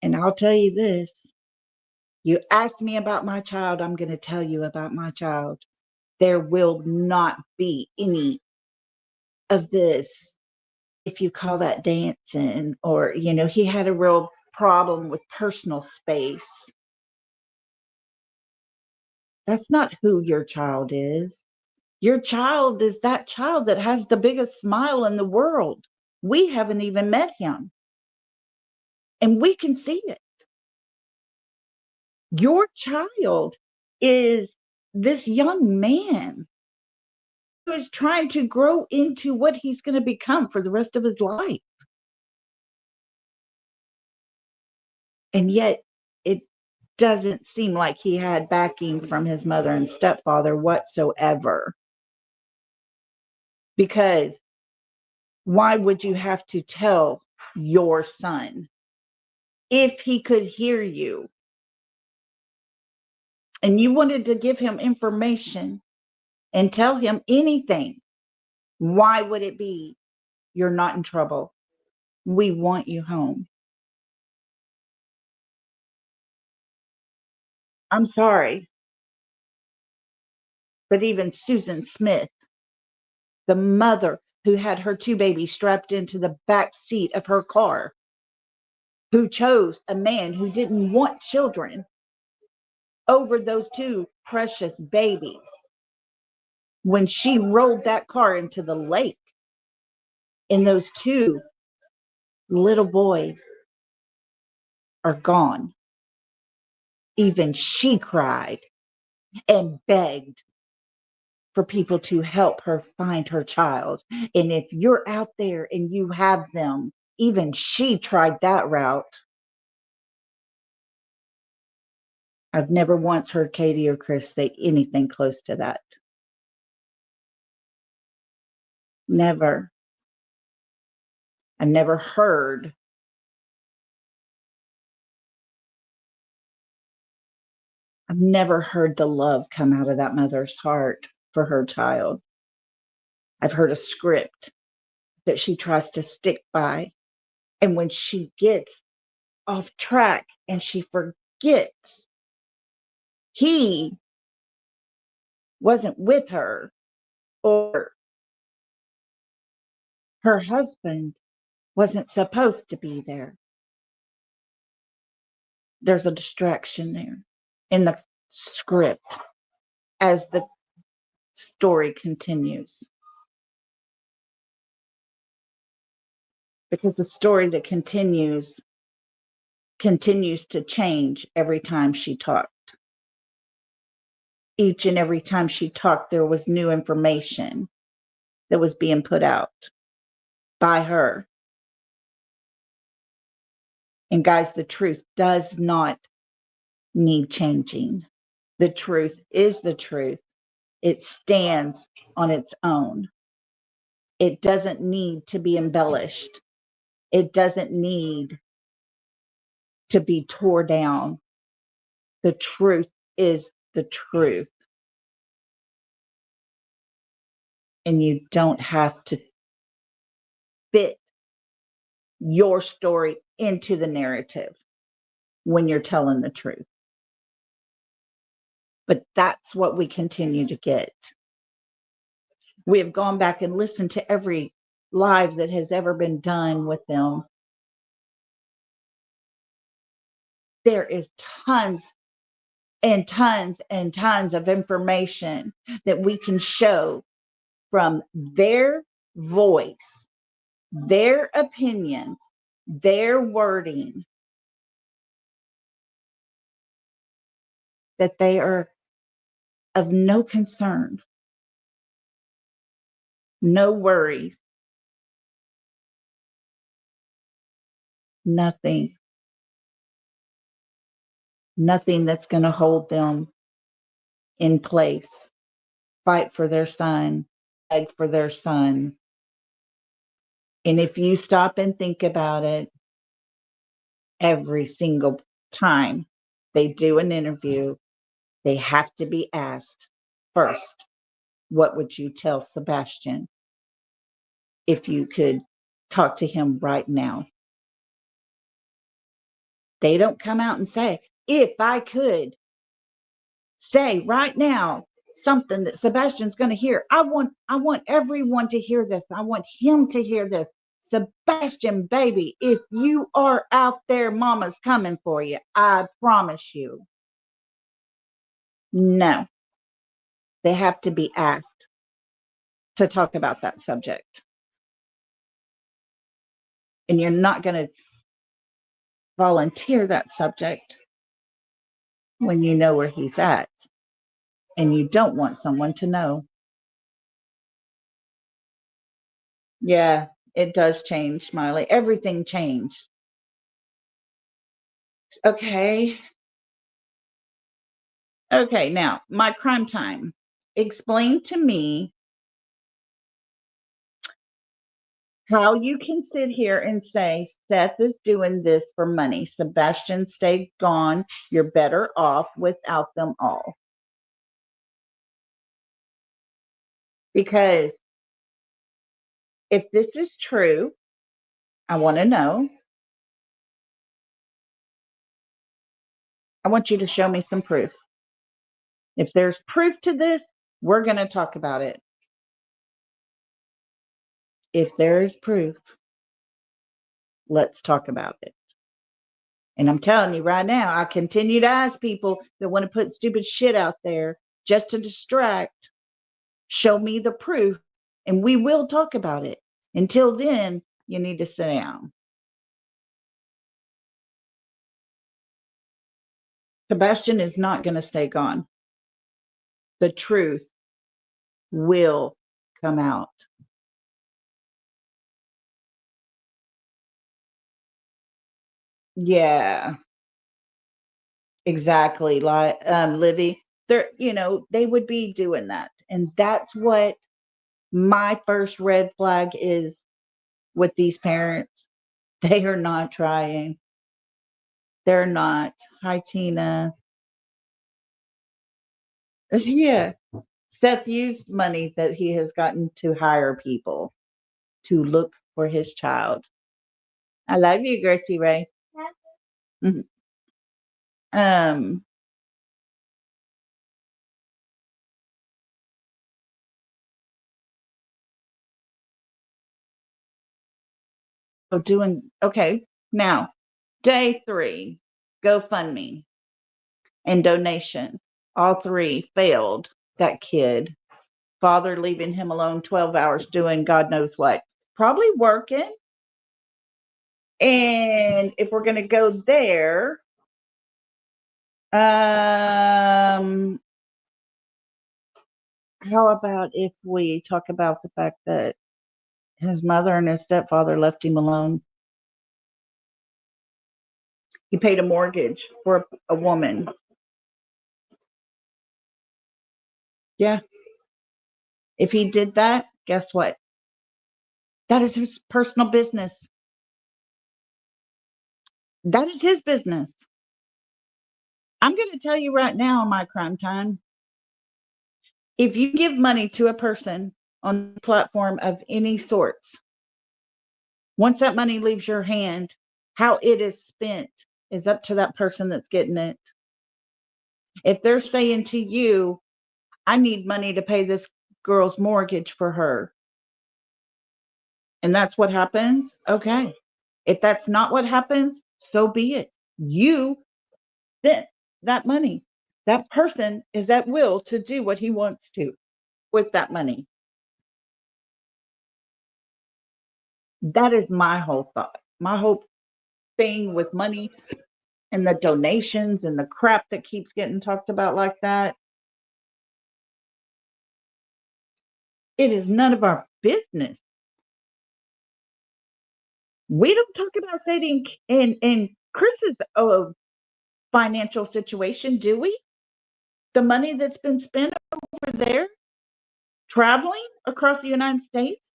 And I'll tell you this, you asked me about my child, I'm going to tell you about my child. There will not be any of this, if you call that dancing, or, he had a real problem with personal space. That's not who your child is. Your child is that child that has the biggest smile in the world. We haven't even met him, and we can see it. Your child is this young man who is trying to grow into what he's going to become for the rest of his life. And yet, it doesn't seem like he had backing from his mother and stepfather whatsoever. Because why would you have to tell your son if he could hear you? and you wanted to give him information and tell him anything, why would it be you're not in trouble? We want you home. I'm sorry, but even Susan Smith, the mother who had her two babies strapped into the back seat of her car, who chose a man who didn't want children over those two precious babies, when she rolled that car into the lake and those two little boys are gone, even she cried and begged for people to help her find her child. And if you're out there and you have them, even she tried that route. I've never once heard Katie or Chris say anything close to that. Never. I never heard. I've never heard the love come out of that mother's heart for her child. I've heard a script that she tries to stick by. And when she gets off track and she forgets he wasn't with her, or her husband wasn't supposed to be there, there's a distraction there in the script as the story continues. Because the story that continues to change every time she talked. Each and every time she talked, there was new information that was being put out by her. And guys, the truth does not need changing. The truth is the truth. It stands on its own. It doesn't need to be embellished. It doesn't need to be tore down. The truth is the truth. And you don't have to fit your story into the narrative when you're telling the truth. But that's what we continue to get. We have gone back and listened to every live that has ever been done with them. There is tons and tons and tons of information that we can show from their voice, their opinions, their wording, that they are of no concern, no worries, nothing, nothing that's going to hold them in place. Fight for their son, beg for their son. And if you stop and think about it, every single time they do an interview, they have to be asked first, what would you tell Sebastian if you could talk to him right now? They don't come out and say, if I could say right now something that Sebastian's going to hear. I want everyone to hear this. I want him to hear this. Sebastian, baby, if you are out there, mama's coming for you. I promise you. No, they have to be asked to talk about that subject. And you're not going to volunteer that subject when you know where he's at and you don't want someone to know. Yeah, it does change, Smiley. Everything changed. Okay. Okay, now my crime time. Explain to me How you can sit here and say Seth is doing this for money. Sebastian, stay gone. You're better off without them all. Because if this is true, I want to know. I want you to show me some proof. If there's proof to this, we're going to talk about it. If there is proof, let's talk about it. And I'm telling you right now, I continue to ask people that want to put stupid shit out there just to distract. Show me the proof, and we will talk about it. Until then, you need to sit down. Sebastian is not going to stay gone. The truth will come out. Yeah, exactly. Like Livy, they're they would be doing that, and that's what my first red flag is with these parents. They are not trying. They're not. Hi, Tina. Yeah. Seth used money that he has gotten to hire people to look for his child. I love you, Gracie Ray. Mhm. Um, so doing okay. Now, day 3, GoFundMe and donation. All 3 failed that kid. Father leaving him alone 12 hours doing God knows what. Probably working. And if we're going to go there, um, how about if we talk about the fact that his mother and his stepfather left him alone? He paid a mortgage for a woman. Yeah. If he did that, guess what? That is his personal business. That is his business. I'm going to tell you right now on my crime time, if you give money to a person on a platform of any sorts, once that money leaves your hand, how it is spent is up to that person that's getting it. If they're saying to you, I need money to pay this girl's mortgage for her, and that's what happens, okay. If that's not what happens, so be it. You spent that money. That person is at will to do what he wants to with that money. That is my whole thought. My whole thing with money and the donations and the crap that keeps getting talked about like that. It is none of our business. We don't talk about dating in Chris's financial situation, do we? The money that's been spent over there traveling across the United States.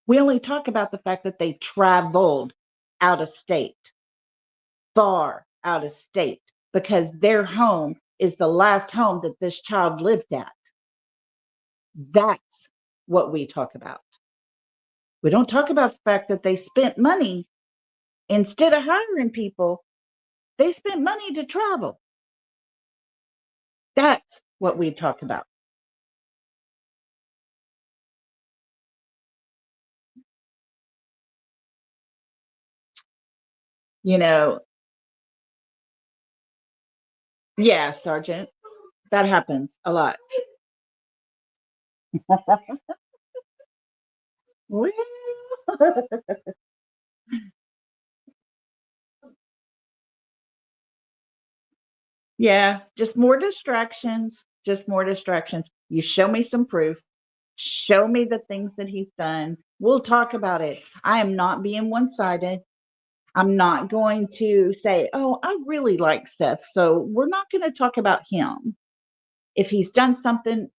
We only talk about the fact that they traveled out of state, far out of state, because their home is the last home that this child lived at. That's what we talk about. We don't talk about the fact that they spent money instead of hiring people, they spent money to travel. That's what we talk about. You know, yeah, Sergeant, that happens a lot. Well, yeah, just more distractions, just more distractions. You show me some proof, show me the things that he's done. We'll talk about it. I am not being one sided. I'm not going to say, oh, I really like Seth. So we're not going to talk about him. If he's done something,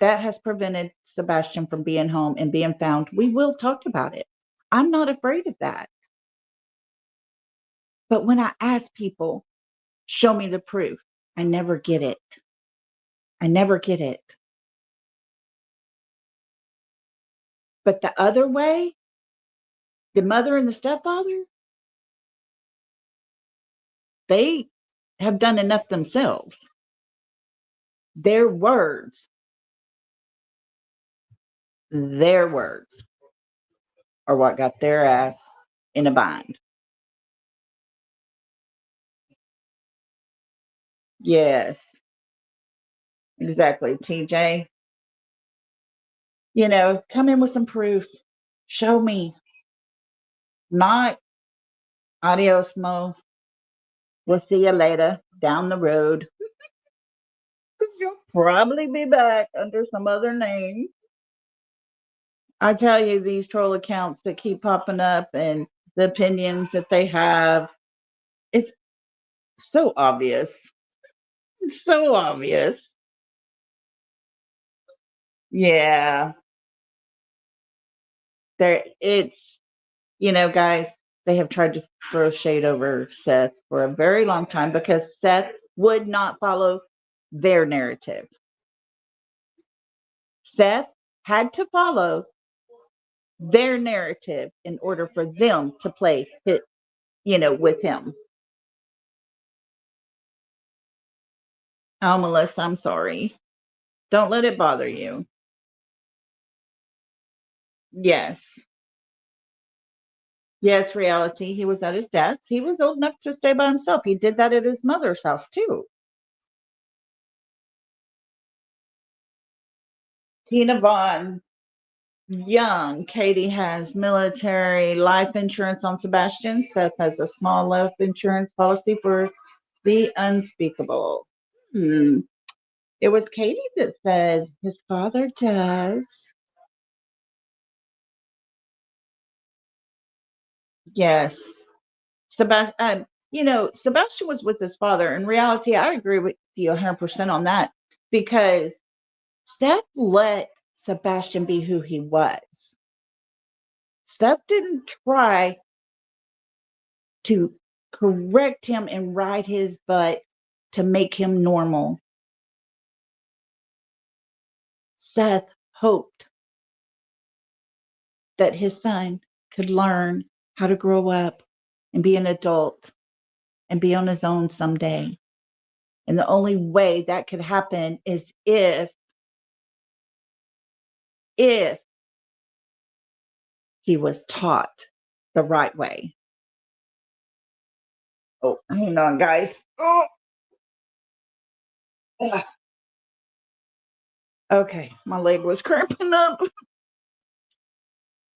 that has prevented Sebastian from being home and being found, we will talk about it. I'm not afraid of that. But when I ask people, show me the proof, I never get it. I never get it. But the other way, the mother and the stepfather, they have done enough themselves. Their words, their words are what got their ass in a bind. Yes, exactly. TJ, come in with some proof. Show me. Not adios, Mo. We'll see you later down the road. You'll probably be back under some other name. I tell you, these troll accounts that keep popping up and the opinions that they have, it's so obvious. It's so obvious. Yeah. It's, guys, they have tried to throw shade over Seth for a very long time because Seth would not follow their narrative. Seth had to follow their narrative in order for them to play it, with him. Oh, Melissa, I'm sorry. Don't let it bother you. Yes. Yes, reality. He was at his dad's. He was old enough to stay by himself. He did that at his mother's house too. Tina Vaughn, young. Katie has military life insurance on Sebastian. Seth has a small life insurance policy for the unspeakable. Hmm. It was Katie that said his father does. Yes. Sebastian, Sebastian was with his father. In reality, I agree with you 100% on that because Seth let Sebastian be who he was. Seth didn't try to correct him and ride his butt to make him normal. Seth hoped that his son could learn how to grow up and be an adult and be on his own someday. And the only way that could happen is if he was taught the right way. Oh, hang on, guys. Oh, okay, my leg was cramping up.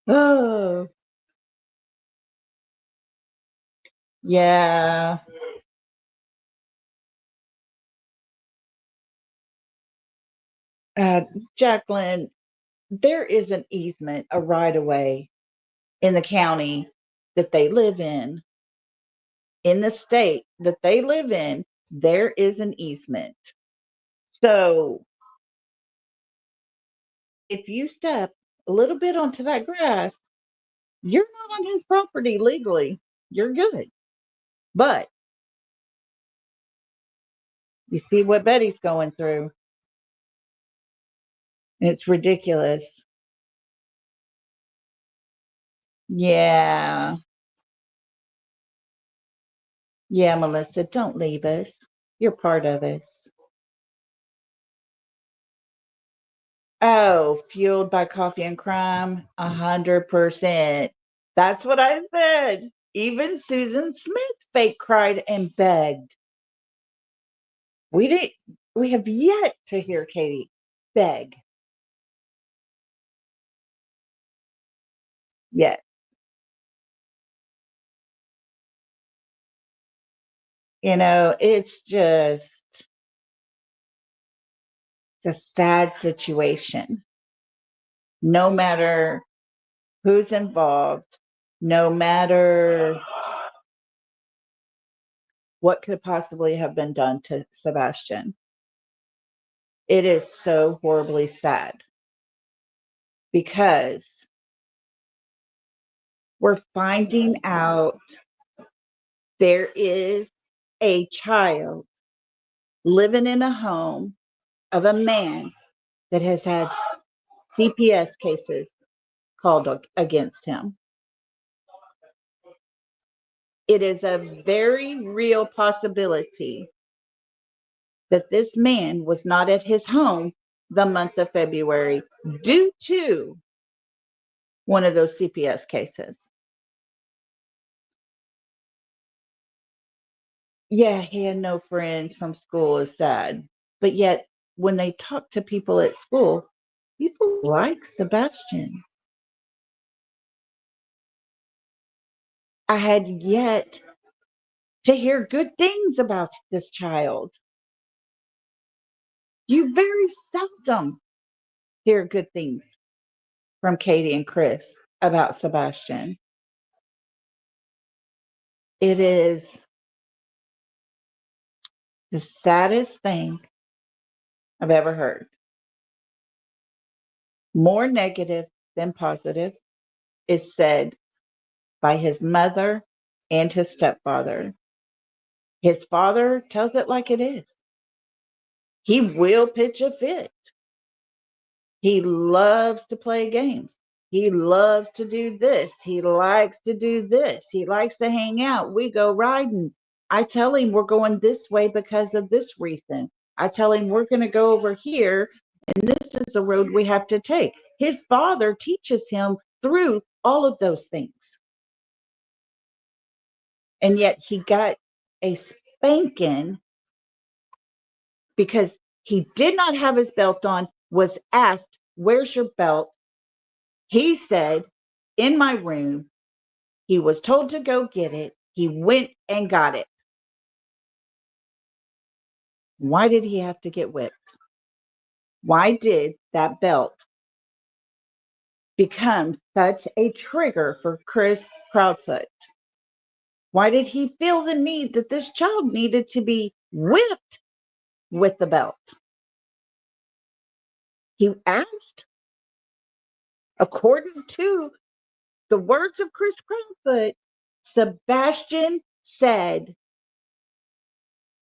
Oh, yeah. Uh, Jacqueline, there is an easement, a right of way in the county that they live in the state that they live in, there is an easement. So if you step a little bit onto that grass, you're not on his property legally. You're good. But you see what Betty's going through. It's ridiculous. Yeah. Yeah, Melissa, don't leave us. You're part of us. Oh, fueled by coffee and crime, 100%. That's what I said. Even Susan Smith fake cried and begged. We didn't. We have yet to hear Katie beg. Yet, it's just a sad situation. No matter who's involved, no matter what could possibly have been done to Sebastian. It is so horribly sad because we're finding out there is a child living in a home of a man that has had CPS cases called against him. It is a very real possibility that this man was not at his home the month of February due to one of those CPS cases. Yeah, he had no friends from school is sad. But yet, when they talk to people at school, people like Sebastian. I had yet to hear good things about this child. You very seldom hear good things from Katie and Chris about Sebastian. It is the saddest thing I've ever heard. More negative than positive is said by his mother and his stepfather. His father tells it like it is. He will pitch a fit. He loves to play games. He loves to do this. He likes to do this. He likes to hang out. We go riding. I tell him we're going this way because of this reason. I tell him we're going to go over here and this is the road we have to take. His father teaches him through all of those things. And yet he got a spanking because he did not have his belt on, was asked, "Where's your belt?" He said, "In my room." He was told to go get it. He went and got it. Why did he have to get whipped? Why did that belt become such a trigger for Chris Proudfoot? Why did he feel the need that this child needed to be whipped with the belt? He asked, according to the words of Chris Proudfoot, Sebastian said,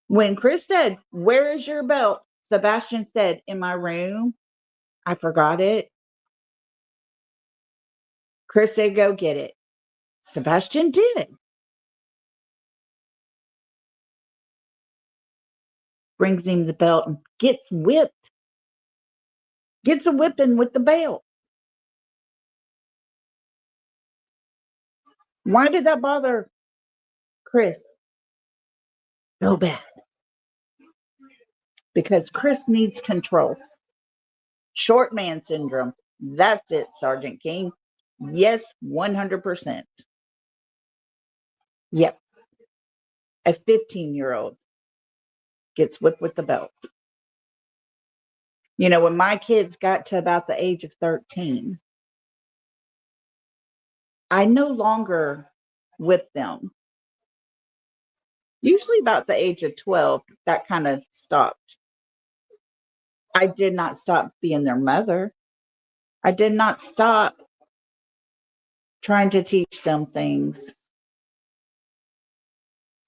when Chris said, "Where is your belt?" Sebastian said, "In my room. I forgot it." Chris said, "Go get it." Sebastian did. Brings him the belt and gets whipped. Gets a whipping with the belt. Why did that bother Chris so bad? Because Chris needs control. Short man syndrome. That's it, Sergeant King. Yes, 100%. Yep. A 15-year-old gets whipped with the belt. You know, when my kids got to about the age of 13, I no longer whip them. Usually about the age of 12, that kind of stopped. I did not stop being their mother. I did not stop trying to teach them things.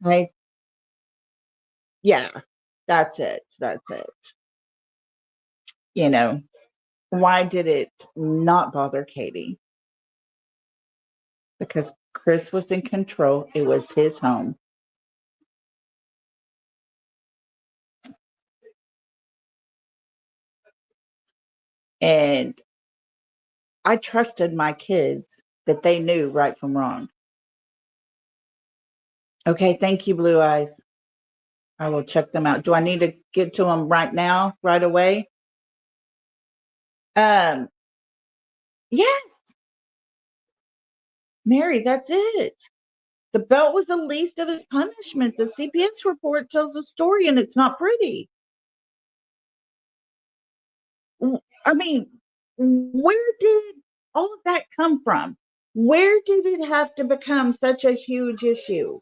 I, yeah, that's it. That's it. You know, why did it not bother Katie? Because Chris was in control. It was his home. And I trusted my kids that they knew right from wrong. Okay, thank you, Blue Eyes. I will check them out. Do I need to get to them right now, right away? Um, yes, Mary, that's it. The belt was the least of his punishment. The CPS report tells a story and it's not pretty. I mean, where did all of that come from? Where did it have to become such a huge issue?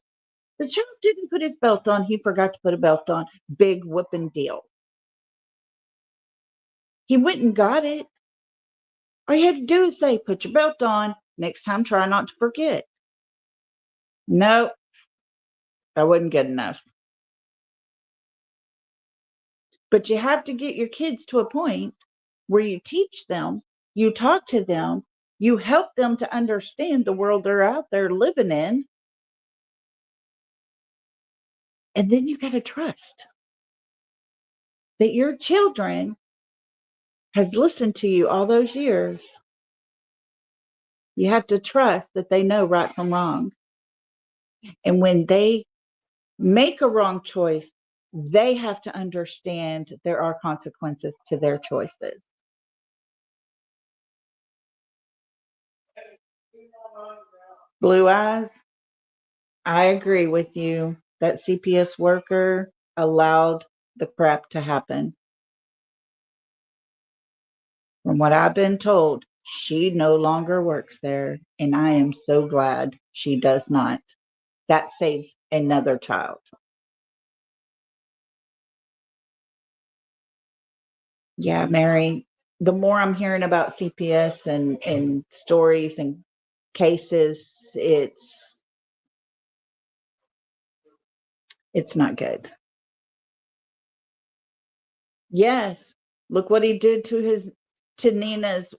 The child didn't put his belt on. He forgot to put a belt on. Big whooping deal. He went and got it. All you had to do is say, put your belt on. Next time, try not to forget. No, that wasn't good enough. But you have to get your kids to a point where you teach them, you talk to them, you help them to understand the world they're out there living in. And then you got to trust that your children has listened to you all those years. You have to trust that they know right from wrong. And when they make a wrong choice, they have to understand there are consequences to their choices. Blue eyes, I agree with you. That CPS worker allowed the crap to happen. From what I've been told, she no longer works there, and I am so glad she does not. That saves another child. Yeah, Mary, the more I'm hearing about CPS and stories and cases, it's not good. Yes. Look what he did to Nina's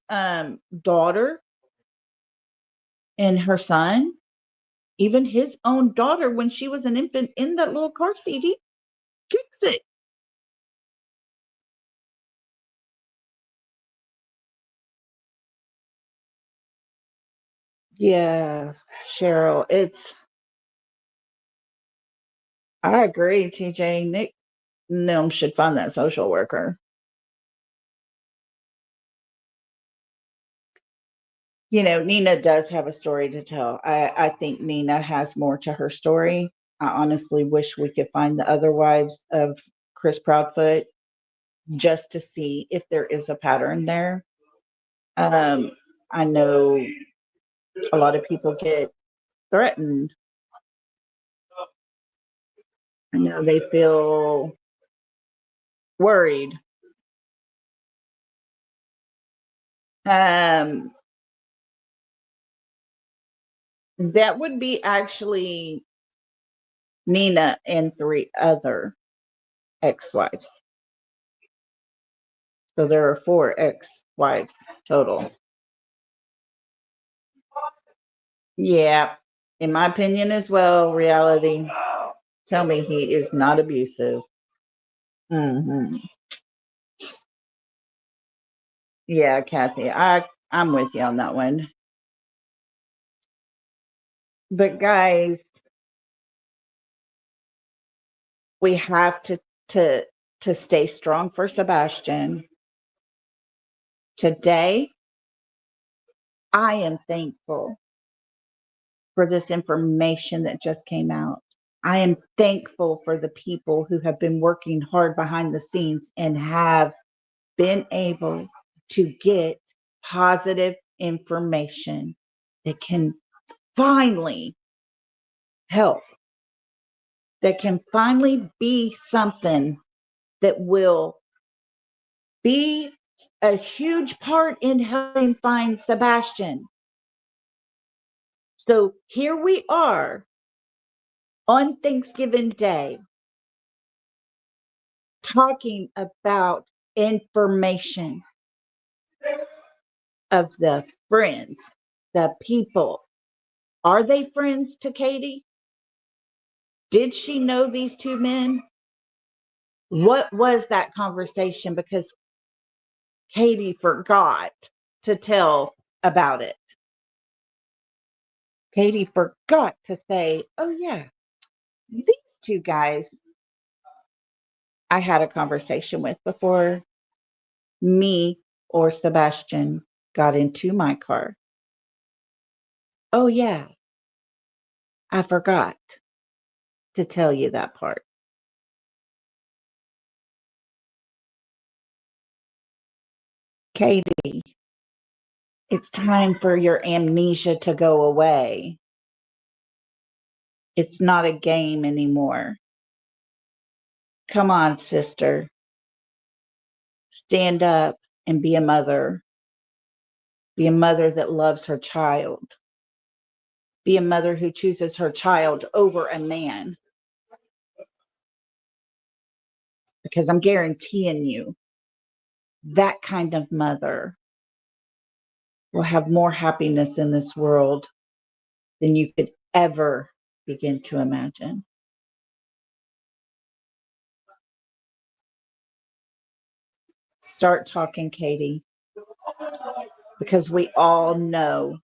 daughter and her son. Even his own daughter, when she was an infant in that little car seat, he kicks it. Yeah, Cheryl, I agree, TJ. Nick Nim should find that social worker. Nina does have a story to tell. I think Nina has more to her story. I honestly wish we could find the other wives of Chris Proudfoot just to see if there is a pattern there. Um, I know a lot of people get threatened. I know they feel worried. Um, that would be actually Nina and three other ex-wives. So there are four ex-wives total. Yeah, in my opinion as well, reality. Tell me he is not abusive. Hmm. Yeah, Kathy, I'm with you on that one. But guys, we have to to stay strong for Sebastian. Today, I am thankful for this information that just came out. I am thankful for the people who have been working hard behind the scenes and have been able to get positive information that can finally help, that can finally be something that will be a huge part in helping find Sebastian. So here we are on Thanksgiving Day talking about information of the friends, the people. Are they friends to Katie? Did she know these two men? What was that conversation? Because Katie forgot to tell about it. Katie forgot to say, oh, yeah, these two guys I had a conversation with before me or Sebastian got into my car. Oh, yeah, I forgot to tell you that part. Katie, it's time for your amnesia to go away. It's not a game anymore. Come on, sister. Stand up and be a mother. Be a mother that loves her child. Be a mother who chooses her child over a man. Because I'm guaranteeing you, that kind of mother will have more happiness in this world than you could ever begin to imagine. Start talking, Katie, because we all know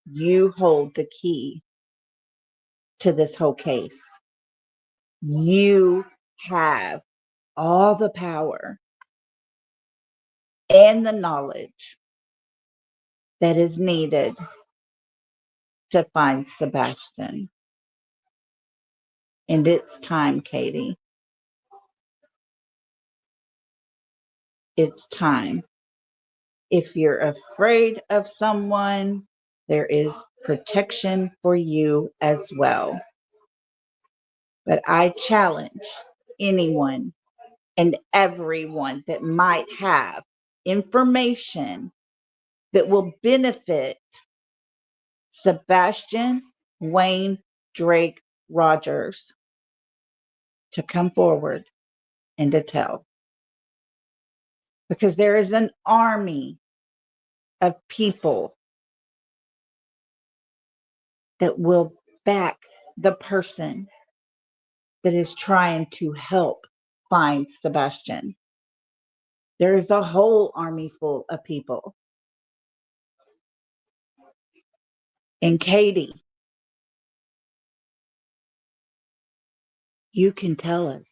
you hold the key to this whole case. You have all the power and the knowledge that is needed to find Sebastian. And it's time, Katie. It's time. If you're afraid of someone, there is protection for you as well. But I challenge anyone and everyone that might have information that will benefit Sebastian Wayne Drake Rogers to come forward and to tell. Because there is an army of people that will back the person that is trying to help find Sebastian. There is a whole army full of people. And Katie, you can tell us.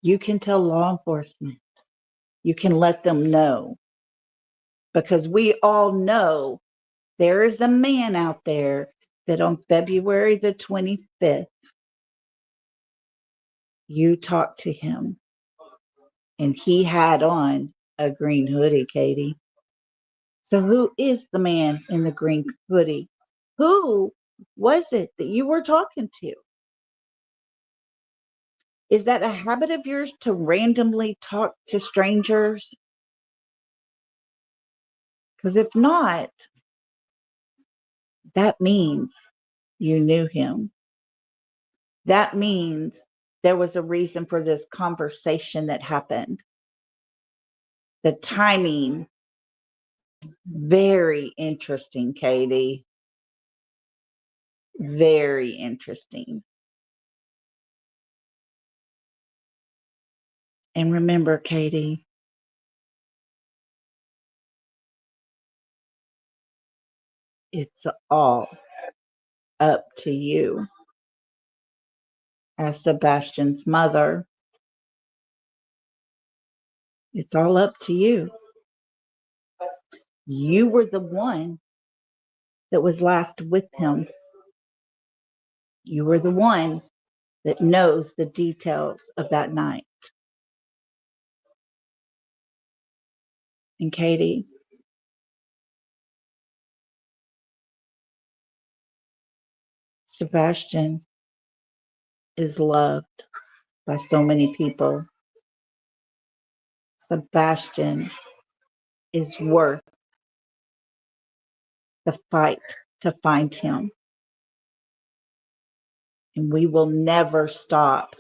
You can tell law enforcement. You can let them know. Because we all know there is a man out there that on February the 25th, you talked to him and he had on a green hoodie, Katie. So who is the man in the green hoodie? Who was it that you were talking to? Is that a habit of yours to randomly talk to strangers? Because if not, that means you knew him. That means there was a reason for this conversation that happened. The timing, very interesting, Katie. Very interesting. And remember, Katie, it's all up to you. As Sebastian's mother, it's all up to you. You were the one that was last with him. You were the one that knows the details of that night. And Katie, Sebastian is loved by so many people. Sebastian is worth the fight to find him. And we will never stop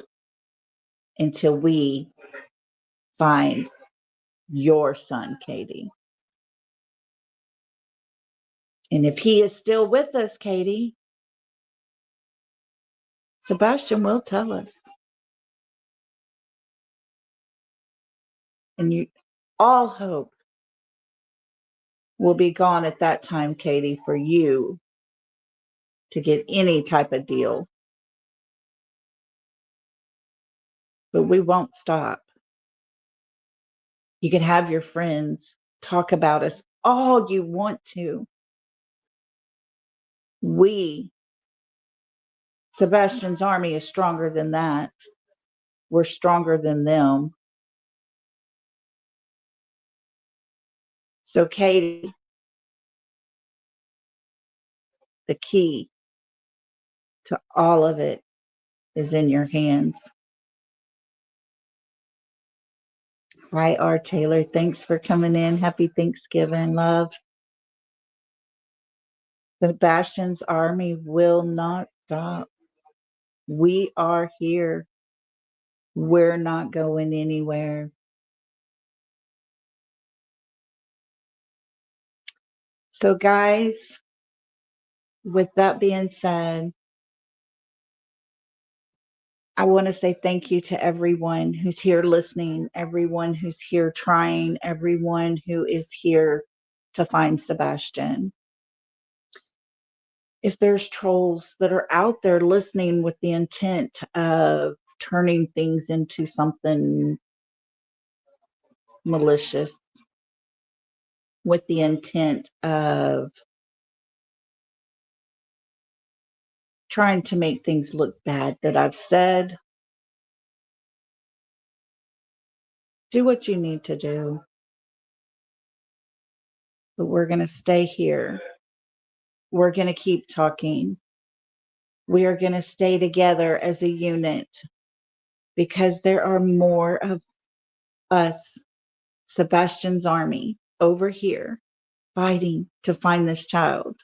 until we find your son, Katie. And if he is still with us, Katie, Sebastian will tell us. And you, all hope will be gone at that time, Katie, for you to get any type of deal. But we won't stop. You can have your friends talk about us all you want to. We, Sebastian's army, is stronger than that. We're stronger than them. So, Katie, the key to all of it is in your hands. Hi, R. Taylor. Thanks for coming in. Happy Thanksgiving, love. Sebastian's army will not stop. We are here. We're not going anywhere. So, guys, with that being said, I want to say thank you to everyone who's here listening, everyone who's here trying, everyone who is here to find Sebastian. If there's trolls that are out there listening with the intent of turning things into something malicious, with the intent of trying to make things look bad that I've said, do what you need to do. But we're going to stay here. We're going to keep talking. We are going to stay together as a unit because there are more of us, Sebastian's army, over here fighting to find this child.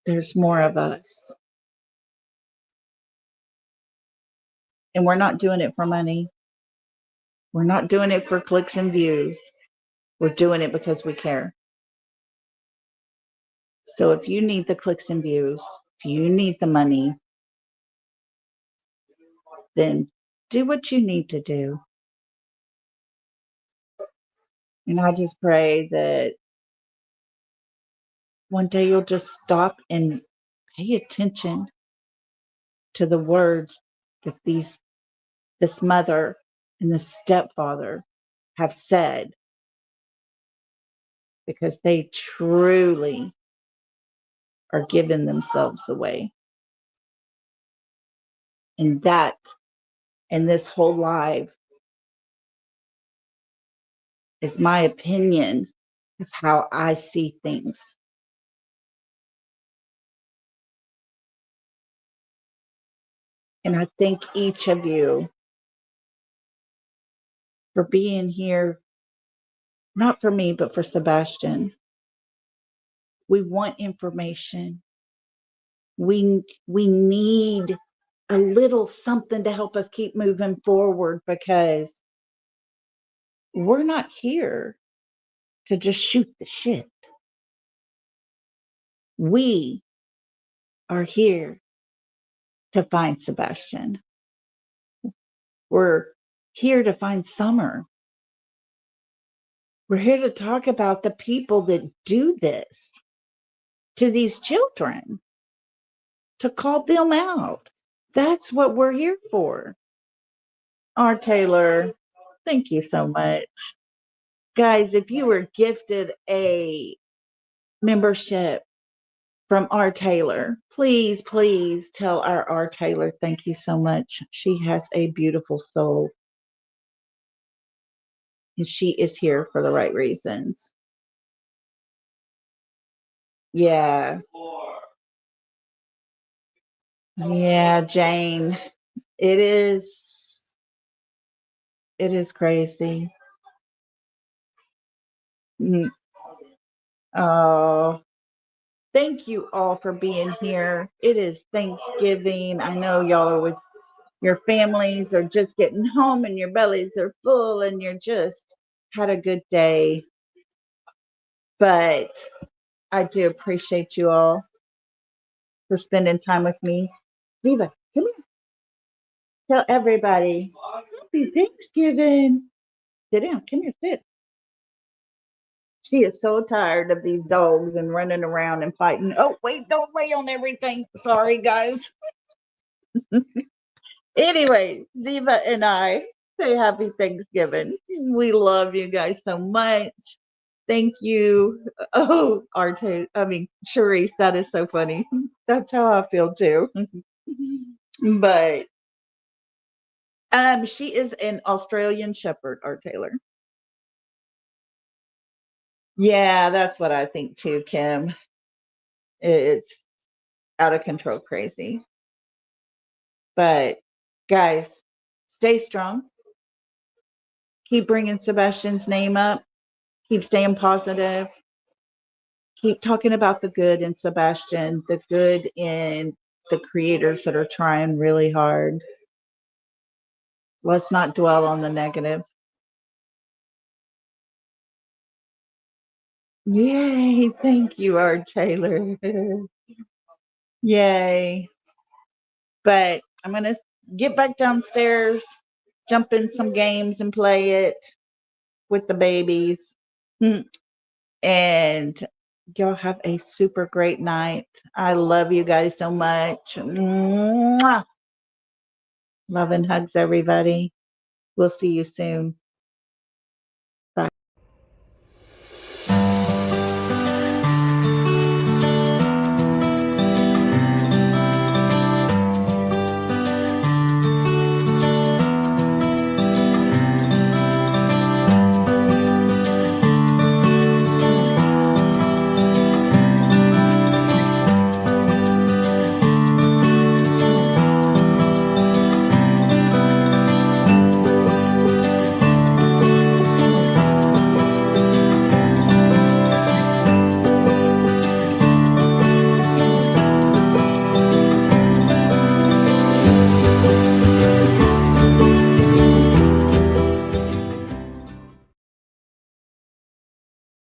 There's more of us. And we're not doing it for money. We're not doing it for clicks and views. We're doing it because we care. So if you need the clicks and views, if you need the money, then do what you need to do. And I just pray that one day you'll just stop and pay attention to the words that this mother and this stepfather have said, because they truly are giving themselves away. And that, and this whole life, is my opinion of how I see things. And I thank each of you for being here, not for me, but for Sebastian. We want information. We need a little something to help us keep moving forward, because we're not here to just shoot the shit. We are here to find Sebastian. We're here to find Summer. We're here to talk about the people that do this to these children, to call them out. That's what we're here for. R. Taylor, thank you so much. Guys, if you were gifted a membership from R. Taylor, please, please tell our R. Taylor thank you so much. She has a beautiful soul. And she is here for the right reasons. Yeah. Yeah, Jane. It is it is crazy. Mm. Oh, thank you all for being here. It is Thanksgiving. I know y'all are with your families, or just getting home and your bellies are full and you're just had a good day. But I do appreciate you all for spending time with me. Viva, come here. Tell everybody happy Thanksgiving. Sit down. Come here, sit. She is so tired of these dogs and running around and fighting. Oh, wait, don't lay on everything. Sorry, guys. Anyway, Ziva and I say happy Thanksgiving. We love you guys so much. Thank you. Oh, Arte, I mean, Charisse, that is so funny. That's how I feel too. But she is an Australian Shepherd, Art Taylor. Yeah, that's what I think too, Kim. It's out of control crazy. But guys, Stay strong. Keep bringing Sebastian's name up. Keep staying positive. Keep talking about the good in Sebastian, the good in the creators that are trying really hard. Let's not dwell on the negative. Yay. Thank you, Art Taylor. Yay. But I'm going to get back downstairs, jump in some games and play it with the babies. And y'all have a super great night. I love you guys so much. Mwah. Love and hugs, everybody. We'll see you soon.